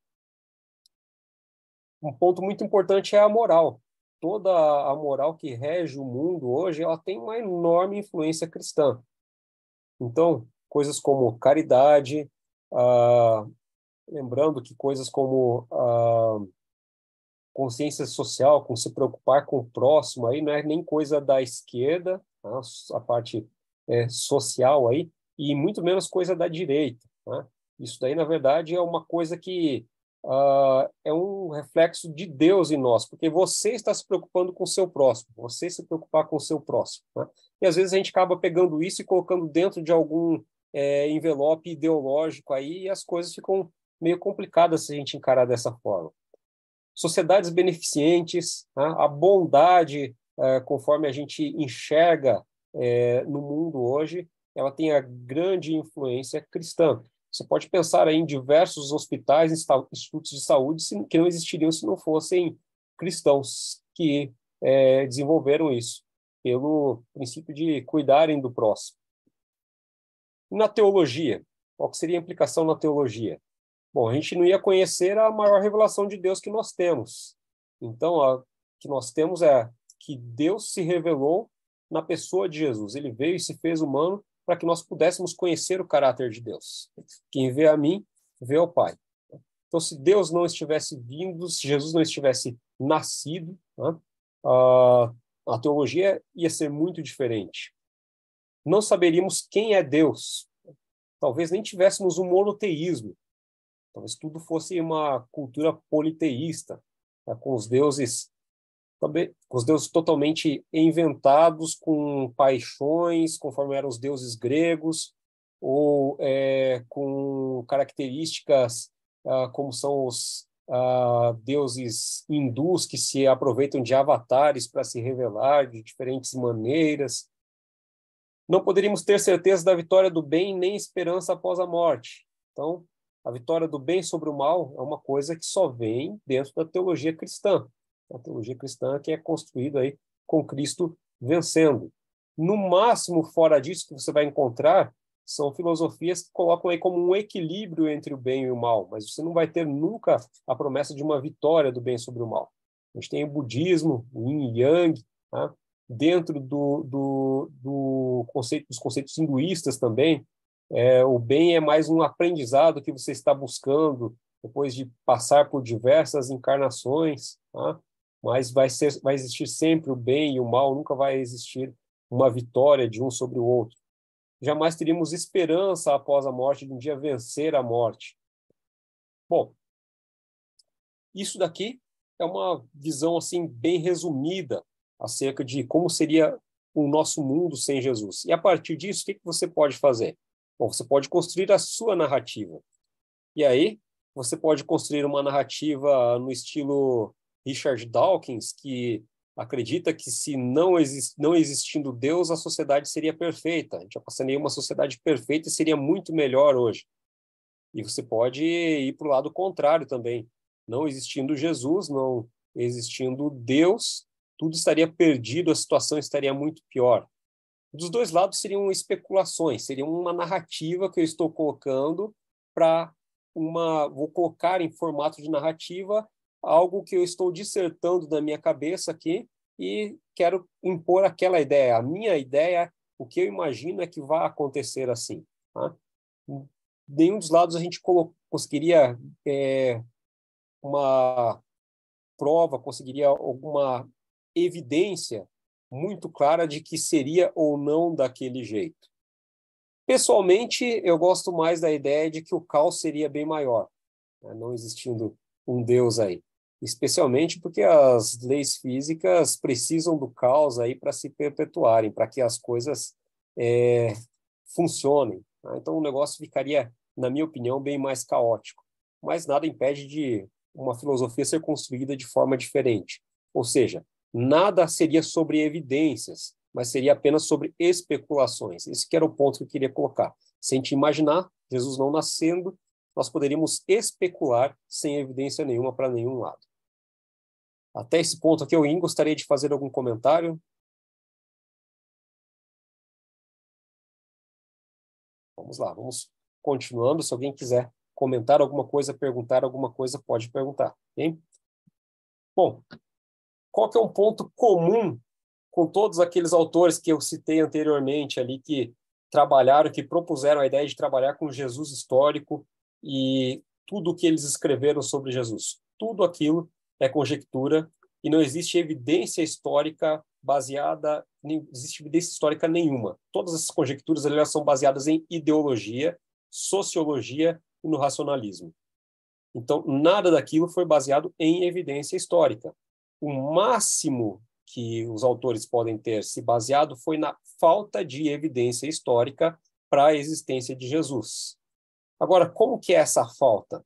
Um ponto muito importante é a moral. Toda a moral que rege o mundo hoje, ela tem uma enorme influência cristã. Então, coisas como caridade, lembrando que coisas como consciência social, com se preocupar com o próximo, aí não é nem coisa da esquerda, tá? A parte social aí, e muito menos coisa da direita. Tá? Isso daí, na verdade, é uma coisa que é um reflexo de Deus em nós, porque você está se preocupando com o seu próximo, você se preocupar com o seu próximo. Tá? E às vezes a gente acaba pegando isso e colocando dentro de algum envelope ideológico aí, e as coisas ficam meio complicadas se a gente encarar dessa forma. Sociedades beneficentes, tá? A bondade, conforme a gente enxerga no mundo hoje, ela tem a grande influência cristã. Você pode pensar aí em diversos hospitais, institutos de saúde que não existiriam se não fossem cristãos que desenvolveram isso, pelo princípio de cuidarem do próximo. Na teologia, qual seria a implicação na teologia? Bom, a gente não ia conhecer a maior revelação de Deus que nós temos. Então, a que nós temos é que Deus se revelou na pessoa de Jesus. Ele veio e se fez humano para que nós pudéssemos conhecer o caráter de Deus. Quem vê a mim, vê ao Pai. Então, se Deus não estivesse vindo, se Jesus não estivesse nascido, né, a teologia ia ser muito diferente. Não saberíamos quem é Deus. Talvez nem tivéssemos um monoteísmo. Talvez tudo fosse uma cultura politeísta, tá? Com os deuses totalmente inventados, com paixões, conforme eram os deuses gregos, ou com características como são os deuses hindus, que se aproveitam de avatares para se revelar de diferentes maneiras. Não poderíamos ter certeza da vitória do bem nem esperança após a morte. Então, A vitória do bem sobre o mal é uma coisa que só vem dentro da teologia cristã. A teologia cristã que é construída aí com Cristo vencendo. No máximo, fora disso, que você vai encontrar são filosofias que colocam aí como um equilíbrio entre o bem e o mal, mas você não vai ter nunca a promessa de uma vitória do bem sobre o mal. A gente tem o budismo, o yin e yang, tá? Dentro do conceito, dos conceitos hinduístas também, o bem é mais um aprendizado que você está buscando depois de passar por diversas encarnações, tá? Mas vai existir sempre o bem e o mal, nunca vai existir uma vitória de um sobre o outro. Jamais teríamos esperança após a morte de um dia vencer a morte. Bom, isso daqui é uma visão assim bem resumida acerca de como seria o nosso mundo sem Jesus. E a partir disso, o que você pode fazer? Bom, você pode construir a sua narrativa. E aí, você pode construir uma narrativa no estilo Richard Dawkins, que acredita que se não existindo Deus, a sociedade seria perfeita. A gente já passaria uma sociedade perfeita e seria muito melhor hoje. E você pode ir para o lado contrário também. Não existindo Jesus, não existindo Deus, tudo estaria perdido, a situação estaria muito pior. Dos dois lados seriam especulações, seria uma narrativa que eu estou colocando para vou colocar em formato de narrativa algo que eu estou dissertando da minha cabeça aqui e quero impor aquela ideia. A minha ideia, o que eu imagino é que vai acontecer assim. Tá? Nenhum dos lados a gente conseguiria uma prova, conseguiria alguma evidência muito clara de que seria ou não daquele jeito. Pessoalmente, eu gosto mais da ideia de que o caos seria bem maior, né? Não existindo um Deus aí. Especialmente porque as leis físicas precisam do caos aí para se perpetuarem, para que as coisas funcionem, né? Então o negócio ficaria, na minha opinião, bem mais caótico. Mas nada impede de uma filosofia ser construída de forma diferente. Ou seja, nada seria sobre evidências, mas seria apenas sobre especulações. Esse que era o ponto que eu queria colocar. Se a gente imaginar Jesus não nascendo, nós poderíamos especular sem evidência nenhuma para nenhum lado. Até esse ponto aqui, eu gostaria de fazer algum comentário. Vamos lá, vamos continuando. Se alguém quiser comentar alguma coisa, perguntar alguma coisa, pode perguntar. Hein? Bom, qual que é um ponto comum com todos aqueles autores que eu citei anteriormente ali, que trabalharam, que propuseram a ideia de trabalhar com Jesus histórico e tudo o que eles escreveram sobre Jesus? Tudo aquilo é conjectura e não existe evidência histórica baseada, não existe evidência histórica nenhuma. Todas essas conjecturas elas são baseadas em ideologia, sociologia e no racionalismo. Então, nada daquilo foi baseado em evidência histórica. O máximo que os autores podem ter se baseado foi na falta de evidência histórica para a existência de Jesus. Agora, como que é essa falta?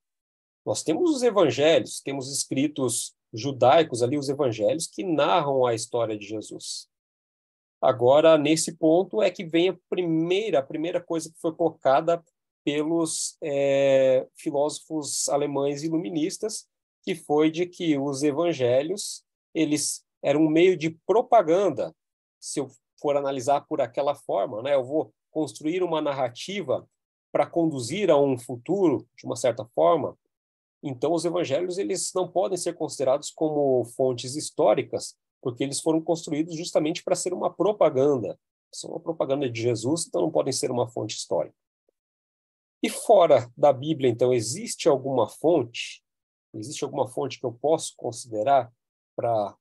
Nós temos os evangelhos, temos escritos judaicos ali, os evangelhos, que narram a história de Jesus. Agora, nesse ponto é que vem a primeira coisa que foi colocada pelos filósofos alemães iluministas, que foi de que os evangelhos eles eram um meio de propaganda. Se eu for analisar por aquela forma, né, eu vou construir uma narrativa para conduzir a um futuro, de uma certa forma. Então, os evangelhos eles não podem ser considerados como fontes históricas, porque eles foram construídos justamente para ser uma propaganda. São uma propaganda de Jesus, então não podem ser uma fonte histórica. E fora da Bíblia, então, existe alguma fonte? Existe alguma fonte que eu posso considerar para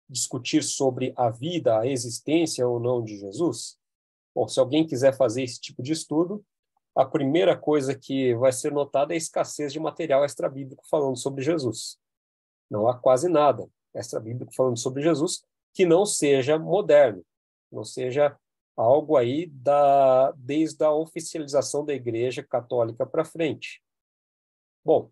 discutir sobre a vida, a existência ou não de Jesus? Bom, se alguém quiser fazer esse tipo de estudo, a primeira coisa que vai ser notada é a escassez de material extrabíblico falando sobre Jesus. Não há quase nada extrabíblico falando sobre Jesus que não seja moderno, não seja algo aí desde a oficialização da Igreja Católica para frente. Bom,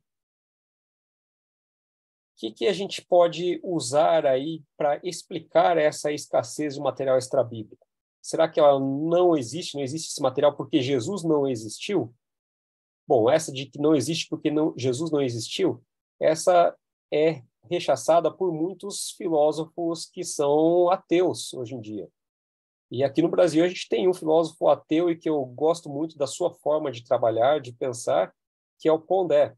o que a gente pode usar aí para explicar essa escassez de material extrabíblico? Será que ela não existe esse material porque Jesus não existiu? Bom, essa de que não existe porque Jesus não existiu, essa é rechaçada por muitos filósofos que são ateus hoje em dia. E aqui no Brasil a gente tem um filósofo ateu e que eu gosto muito da sua forma de trabalhar, de pensar, que é o Pondé.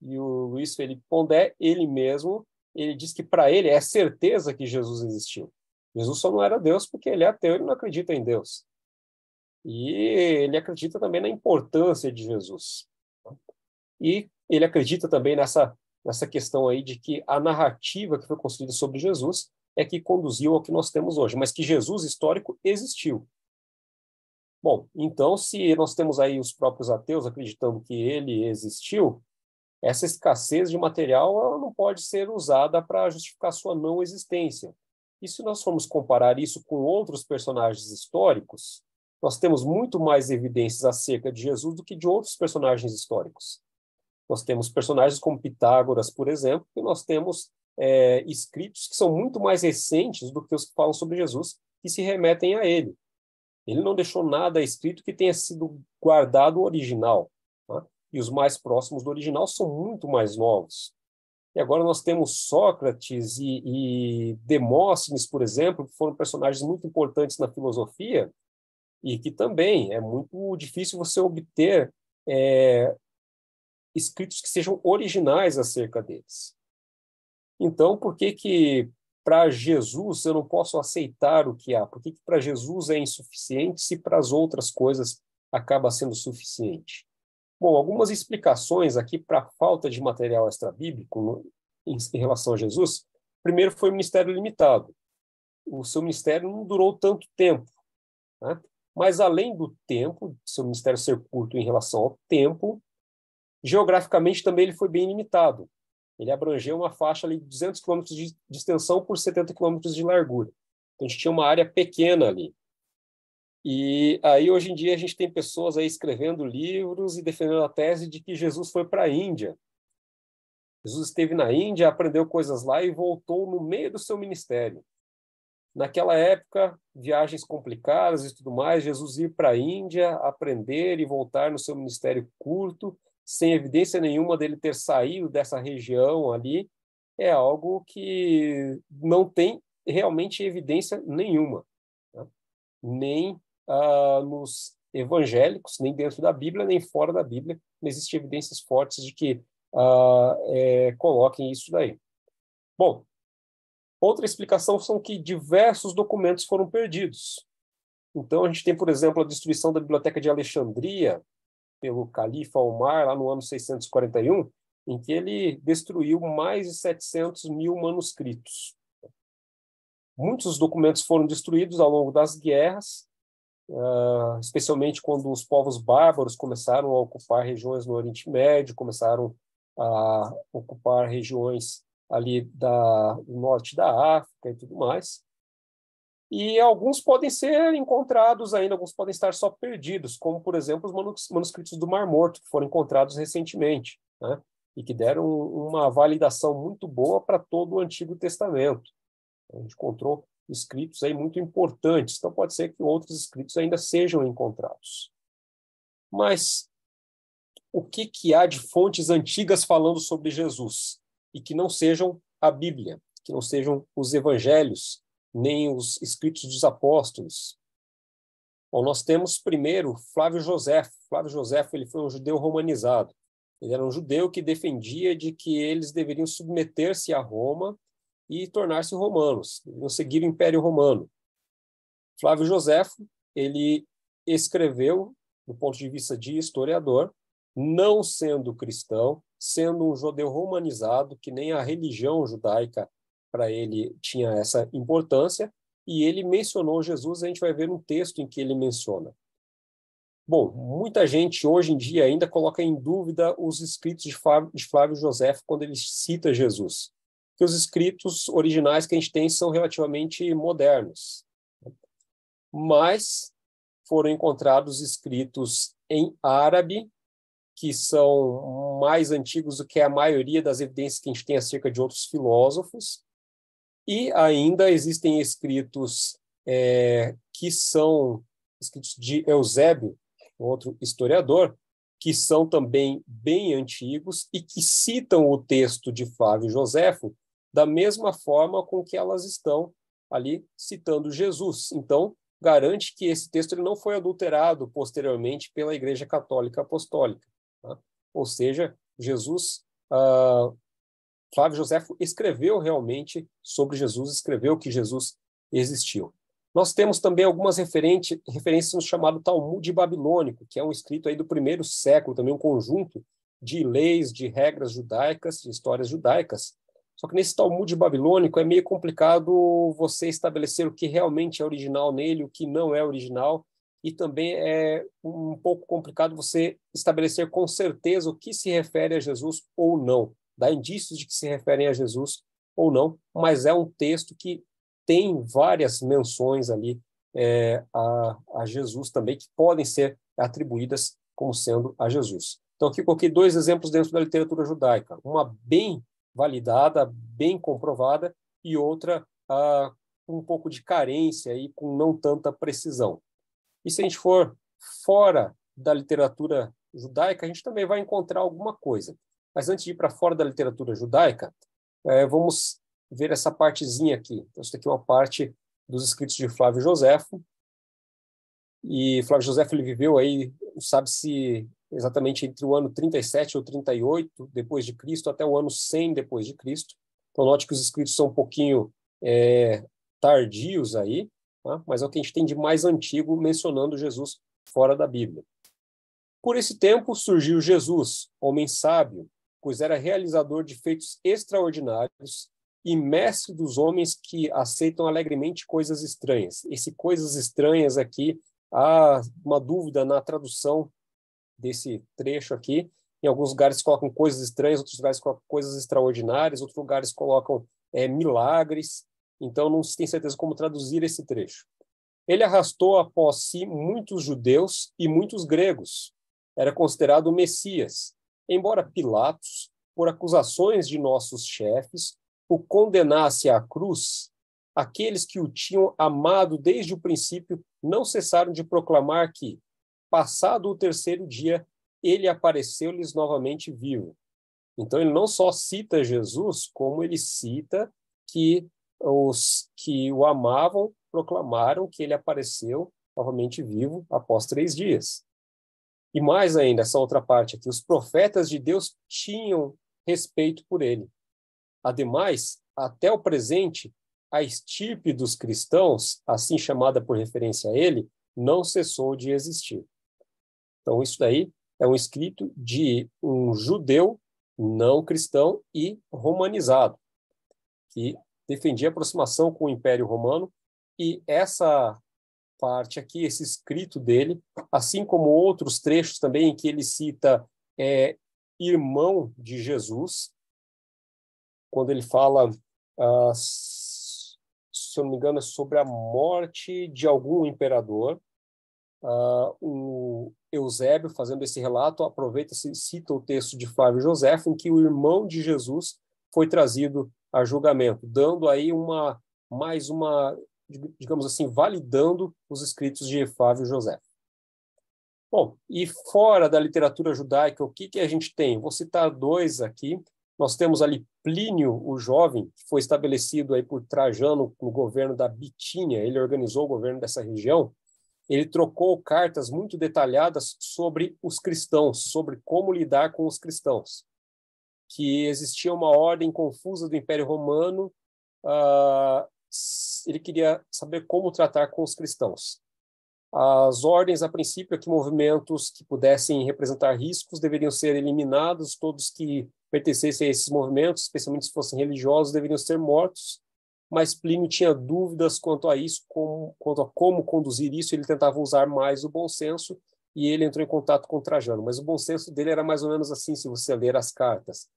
E o Luiz Felipe Pondé, ele mesmo, ele diz que para ele é certeza que Jesus existiu. Jesus só não era Deus porque ele é ateu, ele não acredita em Deus. E ele acredita também na importância de Jesus. E ele acredita também nessa questão aí de que a narrativa que foi construída sobre Jesus é que conduziu ao que nós temos hoje, mas que Jesus histórico existiu. Bom, então, se nós temos aí os próprios ateus acreditando que ele existiu, essa escassez de material ela não pode ser usada para justificar sua não existência. E se nós formos comparar isso com outros personagens históricos, nós temos muito mais evidências acerca de Jesus do que de outros personagens históricos. Nós temos personagens como Pitágoras, por exemplo, e nós temos escritos que são muito mais recentes do que os que falam sobre Jesus, que se remetem a ele. Ele não deixou nada escrito que tenha sido guardado o original, tá? E os mais próximos do original são muito mais novos. E agora nós temos Sócrates e Demóstenes, por exemplo, que foram personagens muito importantes na filosofia e que também é muito difícil você obter escritos que sejam originais acerca deles. Então, por que para Jesus eu não posso aceitar o que há? Por que para Jesus é insuficiente se para as outras coisas acaba sendo suficiente? Bom, algumas explicações aqui para a falta de material extrabíblico em relação a Jesus. Primeiro, foi um ministério limitado. O seu ministério não durou tanto tempo, né? Mas, além do tempo, seu ministério ser curto em relação ao tempo, geograficamente também ele foi bem limitado. Ele abrangeu uma faixa ali de 200 quilômetros de extensão por 70 quilômetros de largura. Então, a gente tinha uma área pequena ali. E aí, hoje em dia, a gente tem pessoas aí escrevendo livros e defendendo a tese de que Jesus foi para a Índia. Jesus esteve na Índia, aprendeu coisas lá e voltou no meio do seu ministério. Naquela época, viagens complicadas e tudo mais, Jesus ir para a Índia, aprender e voltar no seu ministério curto, sem evidência nenhuma dele ter saído dessa região ali, é algo que não tem realmente evidência nenhuma, né? Nem nos evangélicos, nem dentro da Bíblia, nem fora da Bíblia, não existem evidências fortes de que coloquem isso daí. Bom, outra explicação são que diversos documentos foram perdidos. Então, a gente tem, por exemplo, a destruição da Biblioteca de Alexandria pelo califa Omar, lá no ano 641, em que ele destruiu mais de 700 mil manuscritos. Muitos dos documentos foram destruídos ao longo das guerras, especialmente quando os povos bárbaros começaram a ocupar regiões no Oriente Médio, começaram a ocupar regiões ali do norte da África e tudo mais. E alguns podem ser encontrados ainda, alguns podem estar só perdidos, como, por exemplo, os manuscritos do Mar Morto, que foram encontrados recentemente, né? E que deram uma validação muito boa para todo o Antigo Testamento. A gente encontrou escritos aí muito importantes, então pode ser que outros escritos ainda sejam encontrados. Mas o que há de fontes antigas falando sobre Jesus e que não sejam a Bíblia, que não sejam os evangelhos, nem os escritos dos apóstolos? Bom, nós temos primeiro Flávio Josefo. Flávio Josefo, ele foi um judeu romanizado. Ele era um judeu que defendia de que eles deveriam submeter-se a Roma e tornar-se romanos, deveriam seguir o Império Romano. Flávio Josefo, ele escreveu, do ponto de vista de historiador, não sendo cristão, sendo um judeu romanizado, que nem a religião judaica para ele tinha essa importância, e ele mencionou Jesus, a gente vai ver um texto em que ele menciona. Bom, muita gente hoje em dia ainda coloca em dúvida os escritos de Flávio Josefo quando ele cita Jesus, porque os escritos originais que a gente tem são relativamente modernos. Mas foram encontrados escritos em árabe, que são mais antigos do que a maioria das evidências que a gente tem acerca de outros filósofos, e ainda existem escritos que são escritos de Eusébio, outro historiador, que são também bem antigos e que citam o texto de Flávio Joséfo da mesma forma com que elas estão ali citando Jesus. Então, garante que esse texto ele não foi adulterado posteriormente pela Igreja Católica Apostólica. Tá? Ou seja, Flávio Joséfo escreveu realmente sobre Jesus, escreveu que Jesus existiu. Nós temos também algumas referências no chamado Talmud Babilônico, que é um escrito aí do primeiro século, também um conjunto de leis, de regras judaicas, de histórias judaicas. Só que nesse Talmud Babilônico é meio complicado você estabelecer o que realmente é original nele, o que não é original, e também é um pouco complicado você estabelecer com certeza o que se refere a Jesus ou não. Dá indícios de que se referem a Jesus ou não, mas é um texto que tem várias menções ali a Jesus também, que podem ser atribuídas como sendo a Jesus. Então, aqui eu coloquei 2 exemplos dentro da literatura judaica. Uma bem validada, bem comprovada, e outra com um pouco de carência e com não tanta precisão. E se a gente for fora da literatura judaica, a gente também vai encontrar alguma coisa. Mas antes de ir para fora da literatura judaica, vamos ver essa partezinha aqui. Então, isso aqui é uma parte dos escritos de Flávio Joséfo. E Flávio Joséfo ele viveu aí, sabe-se exatamente entre o ano 37 ou 38 depois de Cristo até o ano 100 depois de Cristo. Então, note que os escritos são um pouquinho tardios aí, tá? Mas é o que a gente tem de mais antigo mencionando Jesus fora da Bíblia. Por esse tempo surgiu Jesus, homem sábio, pois era realizador de feitos extraordinários e mestre dos homens que aceitam alegremente coisas estranhas. Esse coisas estranhas aqui, há uma dúvida na tradução desse trecho aqui. Em alguns lugares colocam coisas estranhas, outros lugares colocam coisas extraordinárias, outros lugares colocam milagres. Então, não se tem certeza como traduzir esse trecho. Ele arrastou após si muitos judeus e muitos gregos. Era considerado o Messias. Embora Pilatos, por acusações de nossos chefes, o condenasse à cruz, aqueles que o tinham amado desde o princípio não cessaram de proclamar que, passado o 3º dia, ele apareceu-lhes novamente vivo. Então, ele não só cita Jesus, como ele cita que os que o amavam proclamaram que ele apareceu novamente vivo após 3 dias. E mais ainda, essa outra parte aqui, os profetas de Deus tinham respeito por ele. Ademais, até o presente, a estirpe dos cristãos, assim chamada por referência a ele, não cessou de existir. Então, isso daí é um escrito de um judeu não cristão e romanizado, que defendia a aproximação com o Império Romano, e essa parte aqui, esse escrito dele, assim como outros trechos também em que ele cita irmão de Jesus, quando ele fala, se eu não me engano, é sobre a morte de algum imperador. O Eusébio, fazendo esse relato, aproveita e cita o texto de Flávio Joséfo, em que o irmão de Jesus foi trazido a julgamento, dando aí mais uma, digamos assim, validando os escritos de Flávio Joséfo. Bom, e fora da literatura judaica, o que a gente tem? Vou citar 2 aqui. Nós temos ali Plínio, o jovem, que foi estabelecido aí por Trajano no governo da Bitínia. Ele organizou o governo dessa região. Ele trocou cartas muito detalhadas sobre os cristãos, sobre como lidar com os cristãos. Que existia uma ordem confusa do Império Romano, ele queria saber como tratar com os cristãos. As ordens, a princípio, é que movimentos que pudessem representar riscos deveriam ser eliminados, todos que pertencessem a esses movimentos, especialmente se fossem religiosos, deveriam ser mortos, mas Plínio tinha dúvidas quanto a isso, quanto a como conduzir isso. Ele tentava usar mais o bom senso, e ele entrou em contato com Trajano, mas o bom senso dele era mais ou menos assim, se você ler as cartas.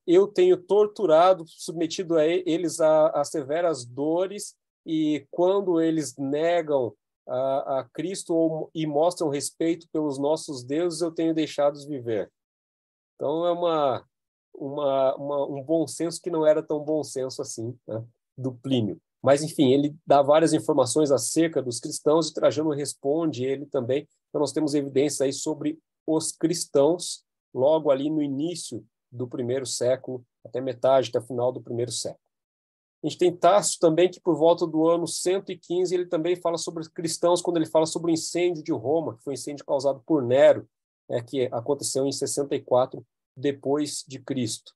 Eu tenho torturado, submetido a eles a severas dores, e quando eles negam a Cristo e mostram respeito pelos nossos deuses, eu tenho deixado-os viver. Então, é um bom senso que não era tão bom senso assim, né, do Plínio. Mas, enfim, ele dá várias informações acerca dos cristãos e Trajano responde ele também. Então, nós temos evidências aí sobre os cristãos, logo ali no início do primeiro século, até metade, até o final do primeiro século. A gente tem Tácito também, que por volta do ano 115, ele também fala sobre os cristãos, quando ele fala sobre o incêndio de Roma, que foi um incêndio causado por Nero, que aconteceu em 64 depois de Cristo.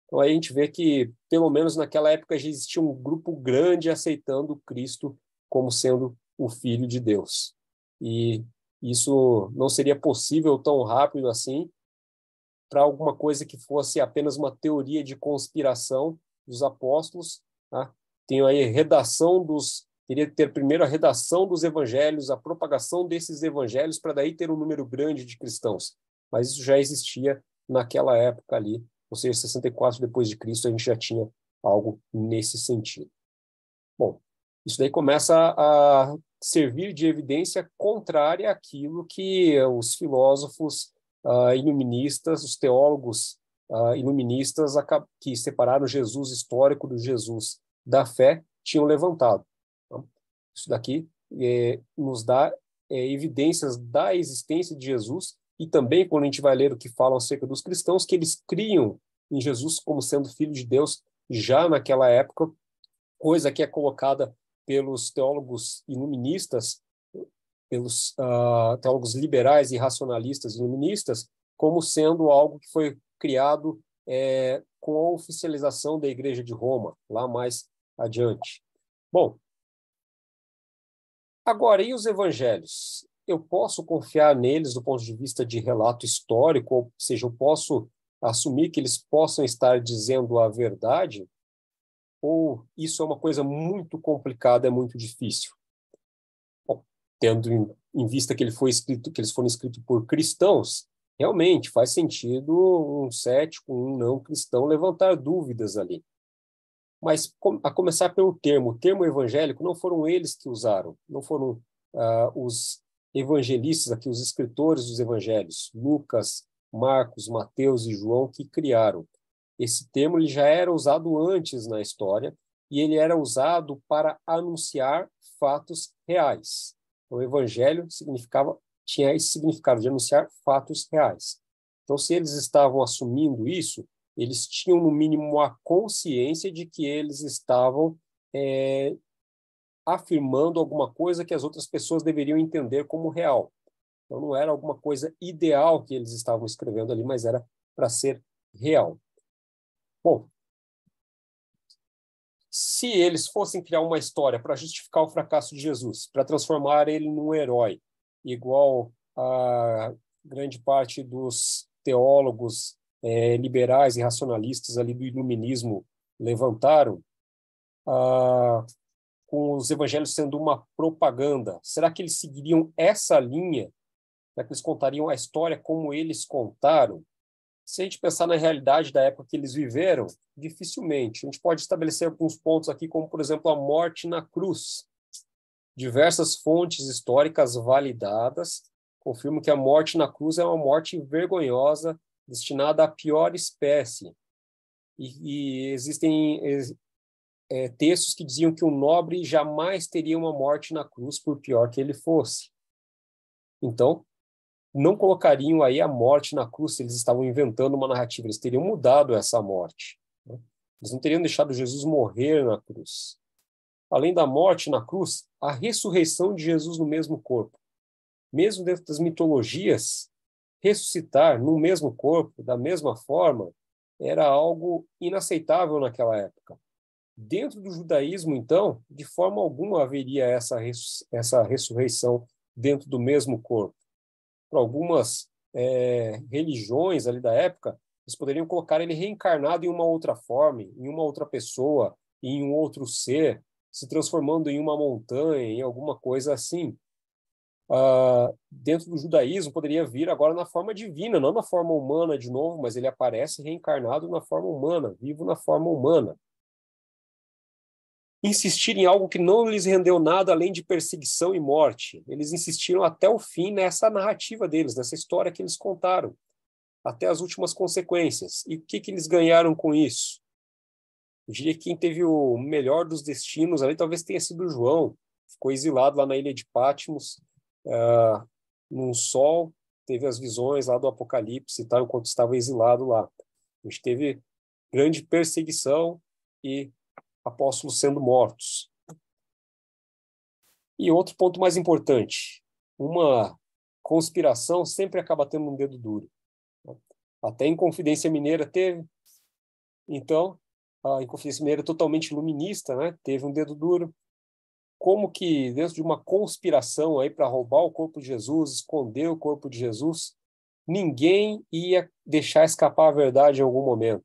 Então aí a gente vê que, pelo menos naquela época, já existia um grupo grande aceitando Cristo como sendo o Filho de Deus. E isso não seria possível tão rápido assim para alguma coisa que fosse apenas uma teoria de conspiração dos apóstolos. Tá? Tem aí teria que ter primeiro a redação dos evangelhos, a propagação desses evangelhos, para daí ter um número grande de cristãos. Mas isso já existia naquela época ali, ou seja, 64 depois de Cristo, a gente já tinha algo nesse sentido. Bom, isso daí começa a servir de evidência contrária àquilo que os filósofos iluministas, os teólogos iluministas que separaram Jesus histórico do Jesus da fé tinham levantado. Então, isso daqui nos dá evidências da existência de Jesus, e também quando a gente vai ler o que falam acerca dos cristãos, que eles criam em Jesus como sendo filho de Deus já naquela época, coisa que é colocada pelos teólogos iluministas, pelos teólogos liberais e racionalistas iluministas, como sendo algo que foi criado com a oficialização da Igreja de Roma, lá mais adiante. Bom, agora, e os evangelhos? Eu posso confiar neles do ponto de vista de relato histórico, ou seja, eu posso assumir que eles possam estar dizendo a verdade? Ou isso é uma coisa muito complicada, é muito difícil? Bom, tendo em vista que eles foram escritos por cristãos, realmente faz sentido um cético, um não cristão levantar dúvidas ali. Mas a começar pelo o termo evangélico não foram eles que usaram, não foram os evangelistas aqui, os escritores dos evangelhos, Lucas, Marcos, Mateus e João, que criaram. Esse termo ele já era usado antes na história, e ele era usado para anunciar fatos reais. O evangelho tinha esse significado de anunciar fatos reais. Então, se eles estavam assumindo isso, eles tinham, no mínimo, a consciência de que eles estavam afirmando alguma coisa que as outras pessoas deveriam entender como real. Então, não era alguma coisa ideal que eles estavam escrevendo ali, mas era para ser real. Bom, se eles fossem criar uma história para justificar o fracasso de Jesus, para transformar ele num herói, igual a grande parte dos teólogos liberais e racionalistas ali do iluminismo levantaram, com os evangelhos sendo uma propaganda, será que eles seguiriam essa linha? Será que eles contariam a história como eles contaram? Se a gente pensar na realidade da época que eles viveram, dificilmente. A gente pode estabelecer alguns pontos aqui, como, por exemplo, a morte na cruz. Diversas fontes históricas validadas confirmam que a morte na cruz é uma morte vergonhosa, destinada à pior espécie. E existem textos que diziam que o nobre jamais teria uma morte na cruz, por pior que ele fosse. Então, não colocariam aí a morte na cruz se eles estavam inventando uma narrativa. Eles teriam mudado essa morte. Né? Eles não teriam deixado Jesus morrer na cruz. Além da morte na cruz, a ressurreição de Jesus no mesmo corpo. Mesmo dentro das mitologias, ressuscitar no mesmo corpo, da mesma forma, era algo inaceitável naquela época. Dentro do judaísmo, então, de forma alguma haveria essa ressurreição dentro do mesmo corpo. Para algumas religiões ali da época, eles poderiam colocar ele reencarnado em uma outra forma, em uma outra pessoa, em um outro ser, se transformando em uma montanha, em alguma coisa assim. Dentro do judaísmo, poderia vir agora na forma divina, não na forma humana de novo, mas ele aparece reencarnado na forma humana, vivo na forma humana. Insistir em algo que não lhes rendeu nada além de perseguição e morte. Eles insistiram até o fim nessa narrativa deles, nessa história que eles contaram, até as últimas consequências. E o que eles ganharam com isso? Eu diria que quem teve o melhor dos destinos ali talvez tenha sido João. Ficou exilado lá na ilha de Patmos, num sol teve as visões lá do Apocalipse, tá, enquanto estava exilado lá. A gente teve grande perseguição e apóstolos sendo mortos. E outro ponto mais importante, uma conspiração sempre acaba tendo um dedo duro. Até a Inconfidência Mineira teve. Então, a Inconfidência Mineira totalmente iluminista, né? Teve um dedo duro. Como que dentro de uma conspiração aí para roubar o corpo de Jesus, esconder o corpo de Jesus, ninguém ia deixar escapar a verdade em algum momento.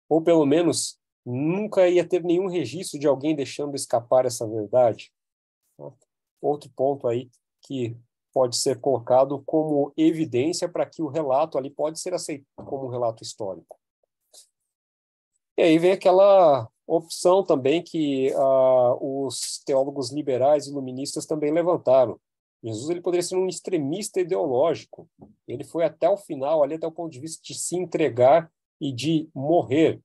Ou pelo menos nunca ia ter nenhum registro de alguém deixando escapar essa verdade. Outro ponto aí que pode ser colocado como evidência para que o relato ali pode ser aceito como um relato histórico. E aí vem aquela opção também que os teólogos liberais e iluministas também levantaram. Jesus ele poderia ser um extremista ideológico. Ele foi até o final, ali até o ponto de vista de se entregar e de morrer.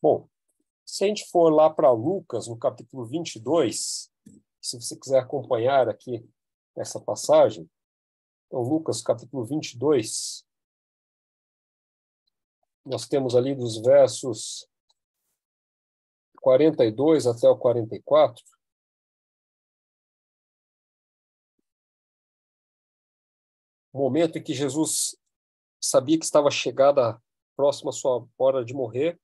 Bom, se a gente for lá para Lucas, no capítulo 22, se você quiser acompanhar aqui essa passagem, então Lucas, capítulo 22, nós temos ali dos versos 42 até o 44, o momento em que Jesus sabia que estava chegada próxima à sua hora de morrer,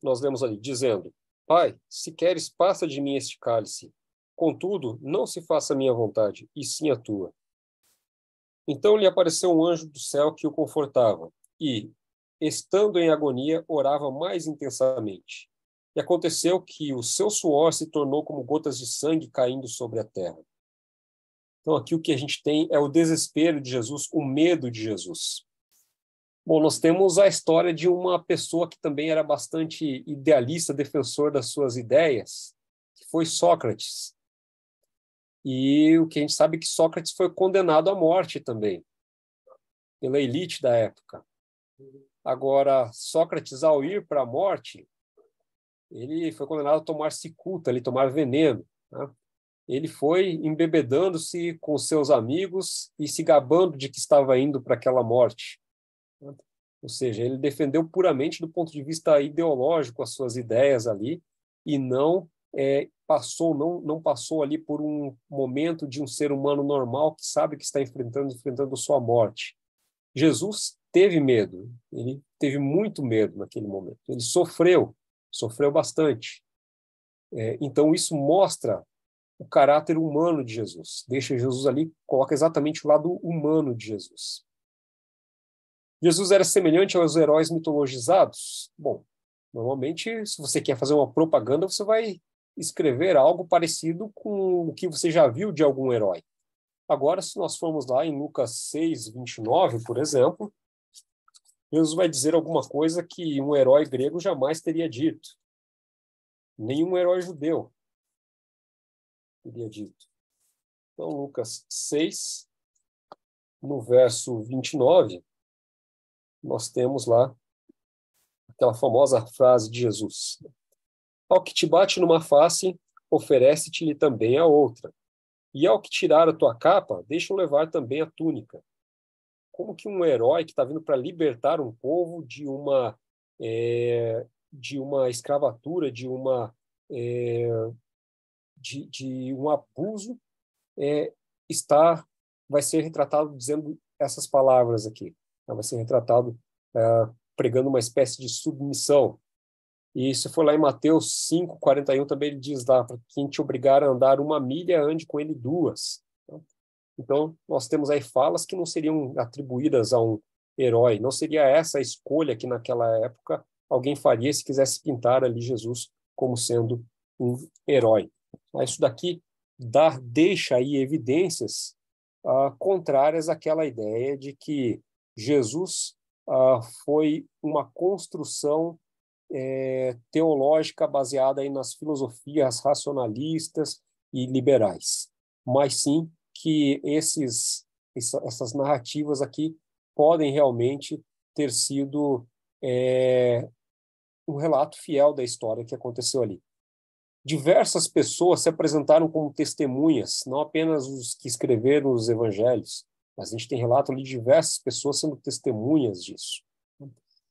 nós lemos ali, dizendo: Pai, se queres, passa de mim este cálice. Contudo, não se faça a minha vontade, e sim a tua. Então lhe apareceu um anjo do céu que o confortava, e, estando em agonia, orava mais intensamente. E aconteceu que o seu suor se tornou como gotas de sangue caindo sobre a terra. Então aqui o que a gente tem é o desespero de Jesus, o medo de Jesus. Bom, nós temos a história de uma pessoa que também era bastante idealista, defensor das suas ideias, que foi Sócrates. E o que a gente sabe é que Sócrates foi condenado à morte também, pela elite da época. Agora, Sócrates, ao ir para a morte, ele foi condenado a tomar cicuta, a tomar veneno, né? Ele foi embebedando-se com seus amigos e se gabando de que estava indo para aquela morte. Ou seja, ele defendeu puramente do ponto de vista ideológico as suas ideias ali e não não passou ali por um momento de um ser humano normal que sabe que está enfrentando sua morte. Jesus teve medo, ele teve muito medo naquele momento. Ele sofreu bastante. Então isso mostra o caráter humano de Jesus. Deixa Jesus ali, coloca exatamente o lado humano de Jesus. Jesus era semelhante aos heróis mitologizados? Bom, normalmente, se você quer fazer uma propaganda, você vai escrever algo parecido com o que você já viu de algum herói. Agora, se nós formos lá em Lucas 6, 29, por exemplo, Jesus vai dizer alguma coisa que um herói grego jamais teria dito. Nenhum herói judeu teria dito. Então, Lucas 6, no verso 29, nós temos lá aquela famosa frase de Jesus: Ao que te bate numa face, oferece-te-lhe também a outra. E ao que tirar a tua capa, deixa-o levar também a túnica. Como que um herói que está vindo para libertar um povo de uma escravatura, de um abuso, é, vai ser retratado dizendo essas palavras aqui. Vai ser retratado pregando uma espécie de submissão. E se for lá em Mateus 5:41, também ele diz lá, para quem te obrigar a andar 1 milha, ande com ele 2. Então, nós temos aí falas que não seriam atribuídas a um herói. Não seria essa a escolha que naquela época alguém faria se quisesse pintar ali Jesus como sendo um herói. Isso daqui deixa aí evidências contrárias àquela ideia de que Jesus foi uma construção teológica baseada aí nas filosofias racionalistas e liberais, mas sim que essas narrativas aqui podem realmente ter sido um relato fiel da história que aconteceu ali. diversas pessoas se apresentaram como testemunhas, não apenas os que escreveram os evangelhos, mas a gente tem relato ali de diversas pessoas sendo testemunhas disso.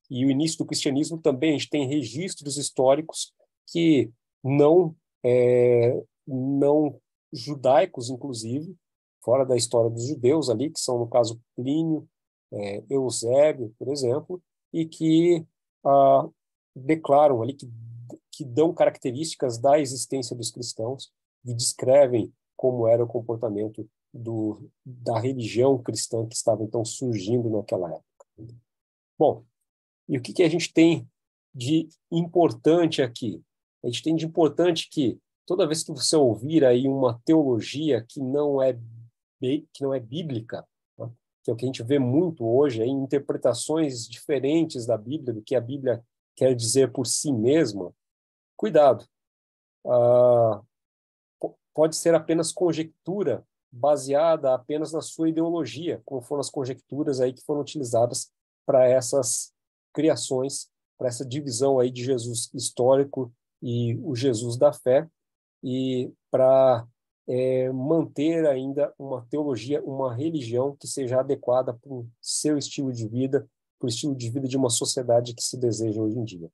E o início do cristianismo também, a gente tem registros históricos que não, não judaicos, inclusive, fora da história dos judeus ali, que são, no caso, Plínio, Eusébio, por exemplo, e que declaram ali, que dão características da existência dos cristãos e descrevem como era o comportamento da religião cristã que estava, então, surgindo naquela época. Bom, e o que a gente tem de importante aqui? A gente tem de importante que toda vez que você ouvir aí uma teologia que não é bíblica, né, que é o que a gente vê muito hoje, em interpretações diferentes da Bíblia, do que a Bíblia quer dizer por si mesma, cuidado. Pode ser apenas conjectura baseada apenas na sua ideologia, como foram as conjecturas aí que foram utilizadas para essas criações, para essa divisão aí de Jesus histórico e o Jesus da fé, e para manter ainda uma teologia, uma religião que seja adequada para o seu estilo de vida, para o estilo de vida de uma sociedade que se deseja hoje em dia.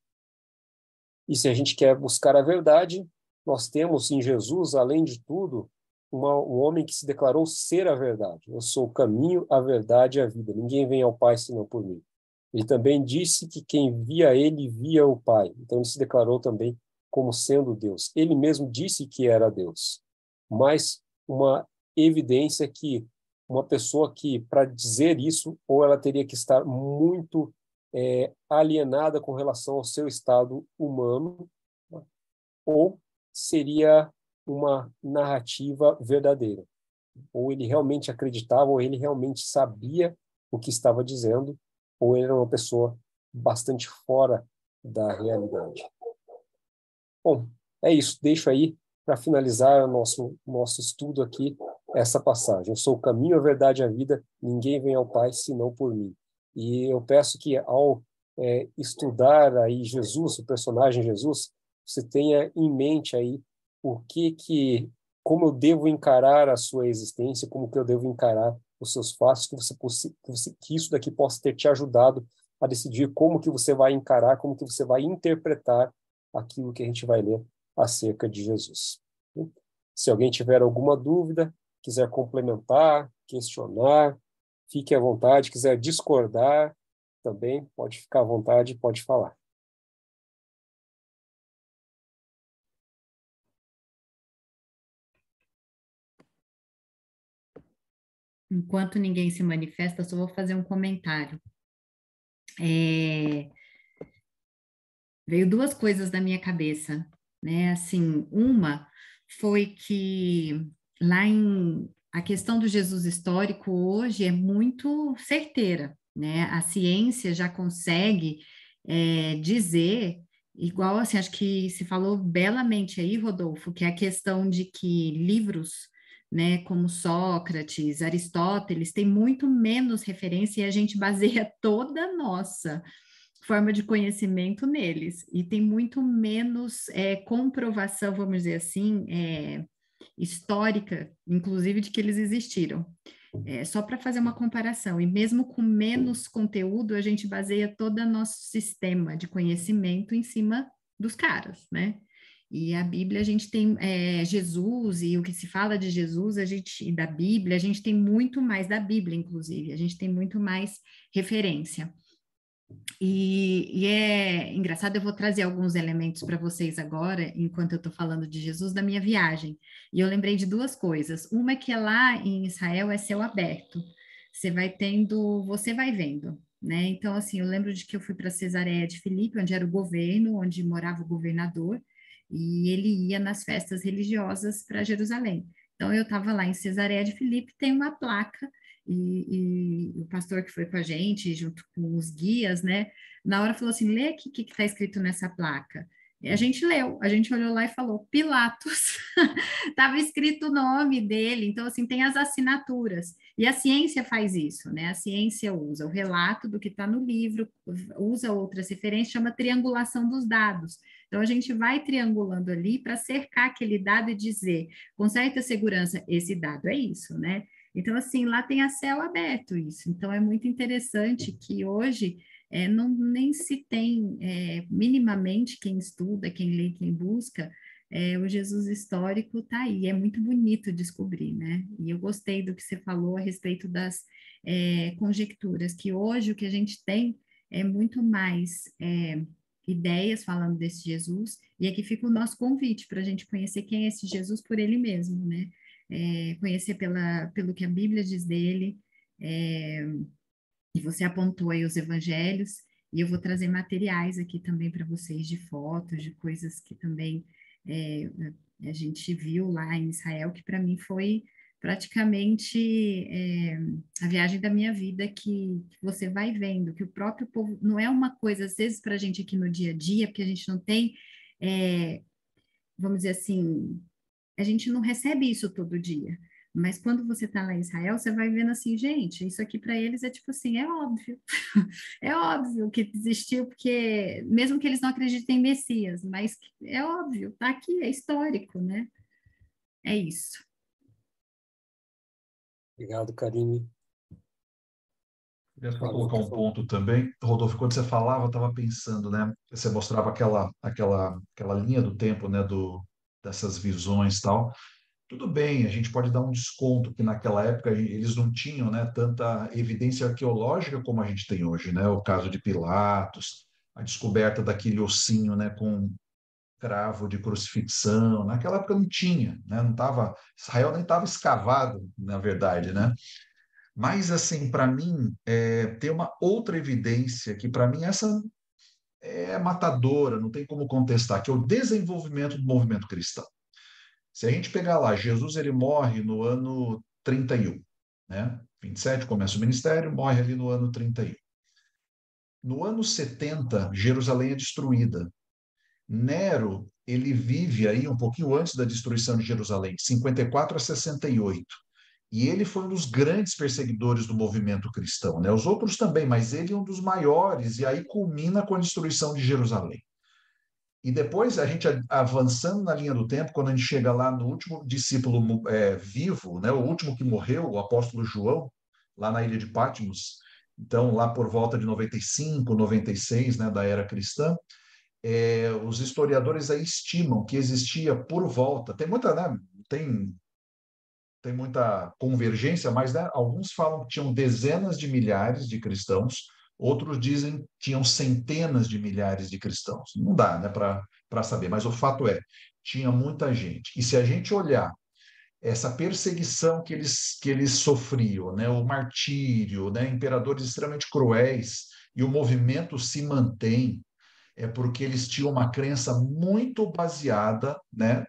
E se a gente quer buscar a verdade, nós temos em Jesus, além de tudo, um homem que se declarou ser a verdade. Eu sou o caminho, a verdade e a vida. Ninguém vem ao Pai senão por mim. Ele também disse que quem via ele, via o Pai. Então, ele se declarou também como sendo Deus. Ele mesmo disse que era Deus. Mas uma evidência que uma pessoa que, para dizer isso, ou ela teria que estar muito alienada com relação ao seu estado humano, ou seria uma narrativa verdadeira. Ou ele realmente acreditava, ou ele realmente sabia o que estava dizendo, ou ele era uma pessoa bastante fora da realidade. Bom, é isso. Deixo aí para finalizar o nosso estudo aqui essa passagem. Eu sou o caminho, a verdade e a vida. Ninguém vem ao Pai senão por mim. E eu peço que ao estudar aí Jesus, o personagem Jesus, você tenha em mente aí como eu devo encarar a sua existência, como que eu devo encarar os seus fatos, que isso daqui possa ter te ajudado a decidir como que você vai encarar, como que você vai interpretar aquilo que a gente vai ler acerca de Jesus. Se alguém tiver alguma dúvida, quiser complementar, questionar, fique à vontade, quiser discordar, também pode ficar à vontade, pode falar. Enquanto ninguém se manifesta, eu só vou fazer um comentário. Veio duas coisas na minha cabeça, né? Assim, uma foi que a questão do Jesus histórico hoje é muito certeira, né? A ciência já consegue dizer, igual assim, acho que se falou belamente aí, Rodolfo, que é a questão de que livros, né, como Sócrates, Aristóteles, têm muito menos referência e a gente baseia toda a nossa forma de conhecimento neles, e tem muito menos comprovação, vamos dizer assim, histórica, inclusive, de que eles existiram. Só para fazer uma comparação, e mesmo com menos conteúdo, a gente baseia todo o nosso sistema de conhecimento em cima dos caras, né? E a Bíblia, a gente tem Jesus, e o que se fala de Jesus, e da Bíblia, a gente tem muito mais da Bíblia, inclusive, a gente tem muito mais referência. E é engraçado, eu vou trazer alguns elementos para vocês agora, enquanto eu estou falando de Jesus, da minha viagem. E eu lembrei de duas coisas. Uma é que lá em Israel é céu aberto. Você vai vendo, né? Então, assim, eu lembro de que eu fui para Cesareia de Filipe, onde era o governo, onde morava o governador, e ele ia nas festas religiosas para Jerusalém. Então, eu estava lá em Cesareia de Filipe, tem uma placa e o pastor que foi com a gente, junto com os guias, né, na hora falou assim, lê aqui o que está escrito nessa placa. E a gente leu, a gente olhou lá e falou, Pilatos. Estava escrito o nome dele, então, assim, tem as assinaturas. E a ciência faz isso, né? A ciência usa o relato do que está no livro, usa outras referências, chama triangulação dos dados. Então, a gente vai triangulando ali para cercar aquele dado e dizer, com certa segurança, esse dado é isso, né? Então, assim, lá tem a céu aberto isso. Então, é muito interessante que hoje não, nem se tem minimamente quem estuda, quem lê, quem busca, o Jesus histórico está aí. É muito bonito descobrir, né? E eu gostei do que você falou a respeito das conjecturas, que hoje o que a gente tem é muito mais ideias falando desse Jesus, e aqui fica o nosso convite para a gente conhecer quem é esse Jesus por ele mesmo, né? Conhecer pelo que a Bíblia diz dele, e você apontou aí os evangelhos, e eu vou trazer materiais aqui também para vocês de fotos, de coisas que também é, a gente viu lá em Israel, que para mim foi praticamente a viagem da minha vida que você vai vendo, que o próprio povo, não é uma coisa, às vezes, para a gente aqui no dia a dia, porque a gente não tem, vamos dizer assim, a gente não recebe isso todo dia. Mas quando você está lá em Israel, você vai vendo assim, gente, isso aqui para eles é tipo assim, é óbvio. É óbvio que existiu, porque mesmo que eles não acreditem em Messias, mas é óbvio, tá aqui, é histórico, né? É isso. Obrigado, Karine. Queria só Falou, colocar por um favor. ponto também. Rodolfo, quando você falava, eu estava pensando, né? Você mostrava aquela linha do tempo, né? Dessas visões e tal. Tudo bem, a gente pode dar um desconto, que naquela época eles não tinham, né, tanta evidência arqueológica como a gente tem hoje, né? O caso de Pilatos, a descoberta daquele ossinho, né, com cravo de crucifixão. Naquela época não tinha, né? Não tava, Israel nem estava escavado, na verdade, né? Mas, assim, para mim, tem uma outra evidência que, para mim, essa é matadora, não tem como contestar, que é o desenvolvimento do movimento cristão. Se a gente pegar lá, Jesus ele morre no ano 31, né? 27 começa o ministério, morre ali no ano 31. No ano 70, Jerusalém é destruída. Nero, ele vive aí um pouquinho antes da destruição de Jerusalém, 54 a 68. E ele foi um dos grandes perseguidores do movimento cristão, né? Os outros também, mas ele é um dos maiores, e aí culmina com a destruição de Jerusalém. E depois, a gente avançando na linha do tempo, quando a gente chega lá no último discípulo vivo, né? O último que morreu, o apóstolo João, lá na ilha de Patmos, então lá por volta de 95, 96, né, da era cristã, os historiadores aí estimam que existia por volta, tem muita, né, tem muita convergência, mas né, alguns falam que tinham dezenas de milhares de cristãos, outros dizem que tinham centenas de milhares de cristãos. Não dá, né, para saber, mas o fato é, tinha muita gente. E se a gente olhar essa perseguição que eles sofriam, né, o martírio, né, imperadores extremamente cruéis, e o movimento se mantém, é porque eles tinham uma crença muito baseada, né,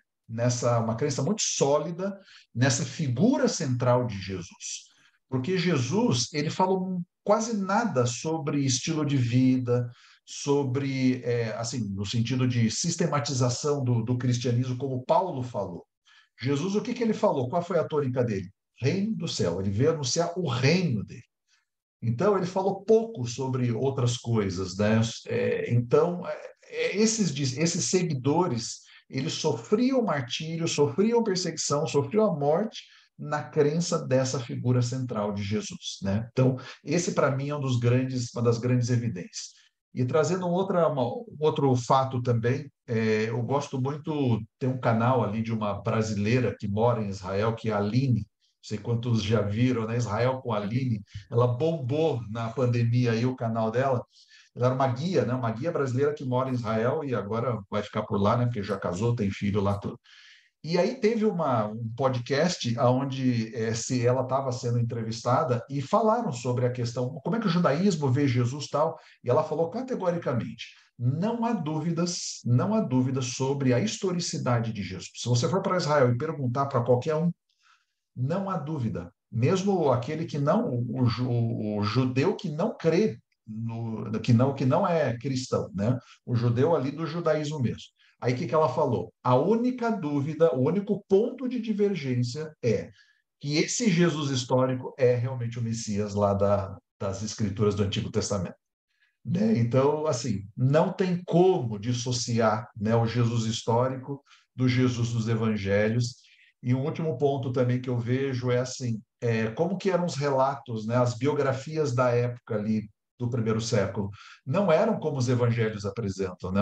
uma crença muito sólida nessa figura central de Jesus. Porque Jesus, ele falou quase nada sobre estilo de vida, sobre, assim, no sentido de sistematização do cristianismo, como Paulo falou. Jesus, o que ele falou? Qual foi a tônica dele? Reino do céu. Ele veio anunciar o reino dele. Então, ele falou pouco sobre outras coisas, né? Então, esses seguidores, eles sofriam martírio, sofriam perseguição, sofriam a morte na crença dessa figura central de Jesus, né? Então, esse para mim é uma das grandes evidências. E trazendo outro fato também, eu gosto muito, tem um canal ali de uma brasileira que mora em Israel, que é a Aline, não sei quantos já viram, né? Israel com a Aline, ela bombou na pandemia aí o canal dela. Ela era uma guia, né? Uma guia brasileira que mora em Israel e agora vai ficar por lá, né? Porque já casou, tem filho lá tudo. E aí teve um podcast onde se ela estava sendo entrevistada e falaram sobre a questão, como é que o judaísmo vê Jesus tal, e ela falou categoricamente, não há dúvidas sobre a historicidade de Jesus. Se você for para Israel e perguntar para qualquer um, não há dúvida. Mesmo aquele que não, o judeu que não crê, que não é cristão, né? O judeu ali do judaísmo mesmo. Aí o que ela falou? A única dúvida, o único ponto de divergência é que esse Jesus histórico é realmente o Messias lá das Escrituras do Antigo Testamento. né? Então, assim, não tem como dissociar, né, o Jesus histórico do Jesus dos evangelhos. E um último ponto também que eu vejo é assim, como que eram os relatos, né, as biografias da época ali do primeiro século. Não eram como os evangelhos apresentam, né?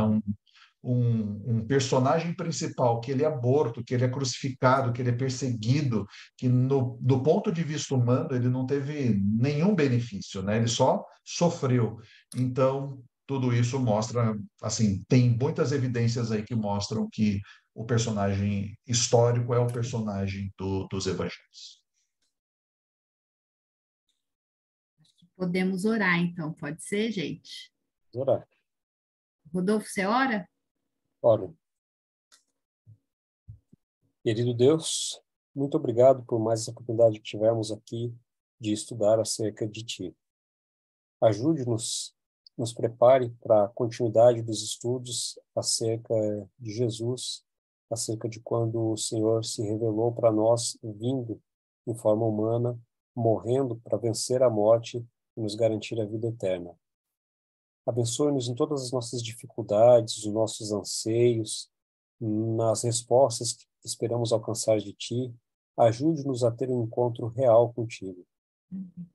Um personagem principal que ele é morto, que ele é crucificado, que ele é perseguido, que do ponto de vista humano ele não teve nenhum benefício, né? Ele só sofreu. Então, tudo isso mostra, assim, tem muitas evidências aí que mostram que o personagem histórico é o personagem dos evangelhos. Podemos orar, então, pode ser, gente? Orar. Rodolfo, você ora? Ora, querido Deus, muito obrigado por mais essa oportunidade que tivemos aqui de estudar acerca de Ti. Ajude-nos, nos prepare para a continuidade dos estudos acerca de Jesus, acerca de quando o Senhor se revelou para nós, vindo em forma humana, morrendo para vencer a morte e nos garantir a vida eterna. Abençoe-nos em todas as nossas dificuldades, os nossos anseios, nas respostas que esperamos alcançar de Ti. Ajude-nos a ter um encontro real contigo.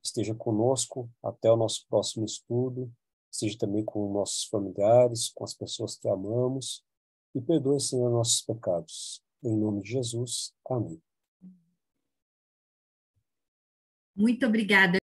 Esteja conosco até o nosso próximo estudo, esteja também com nossos familiares, com as pessoas que amamos, e perdoe, Senhor, nossos pecados. Em nome de Jesus. Amém. Muito obrigada.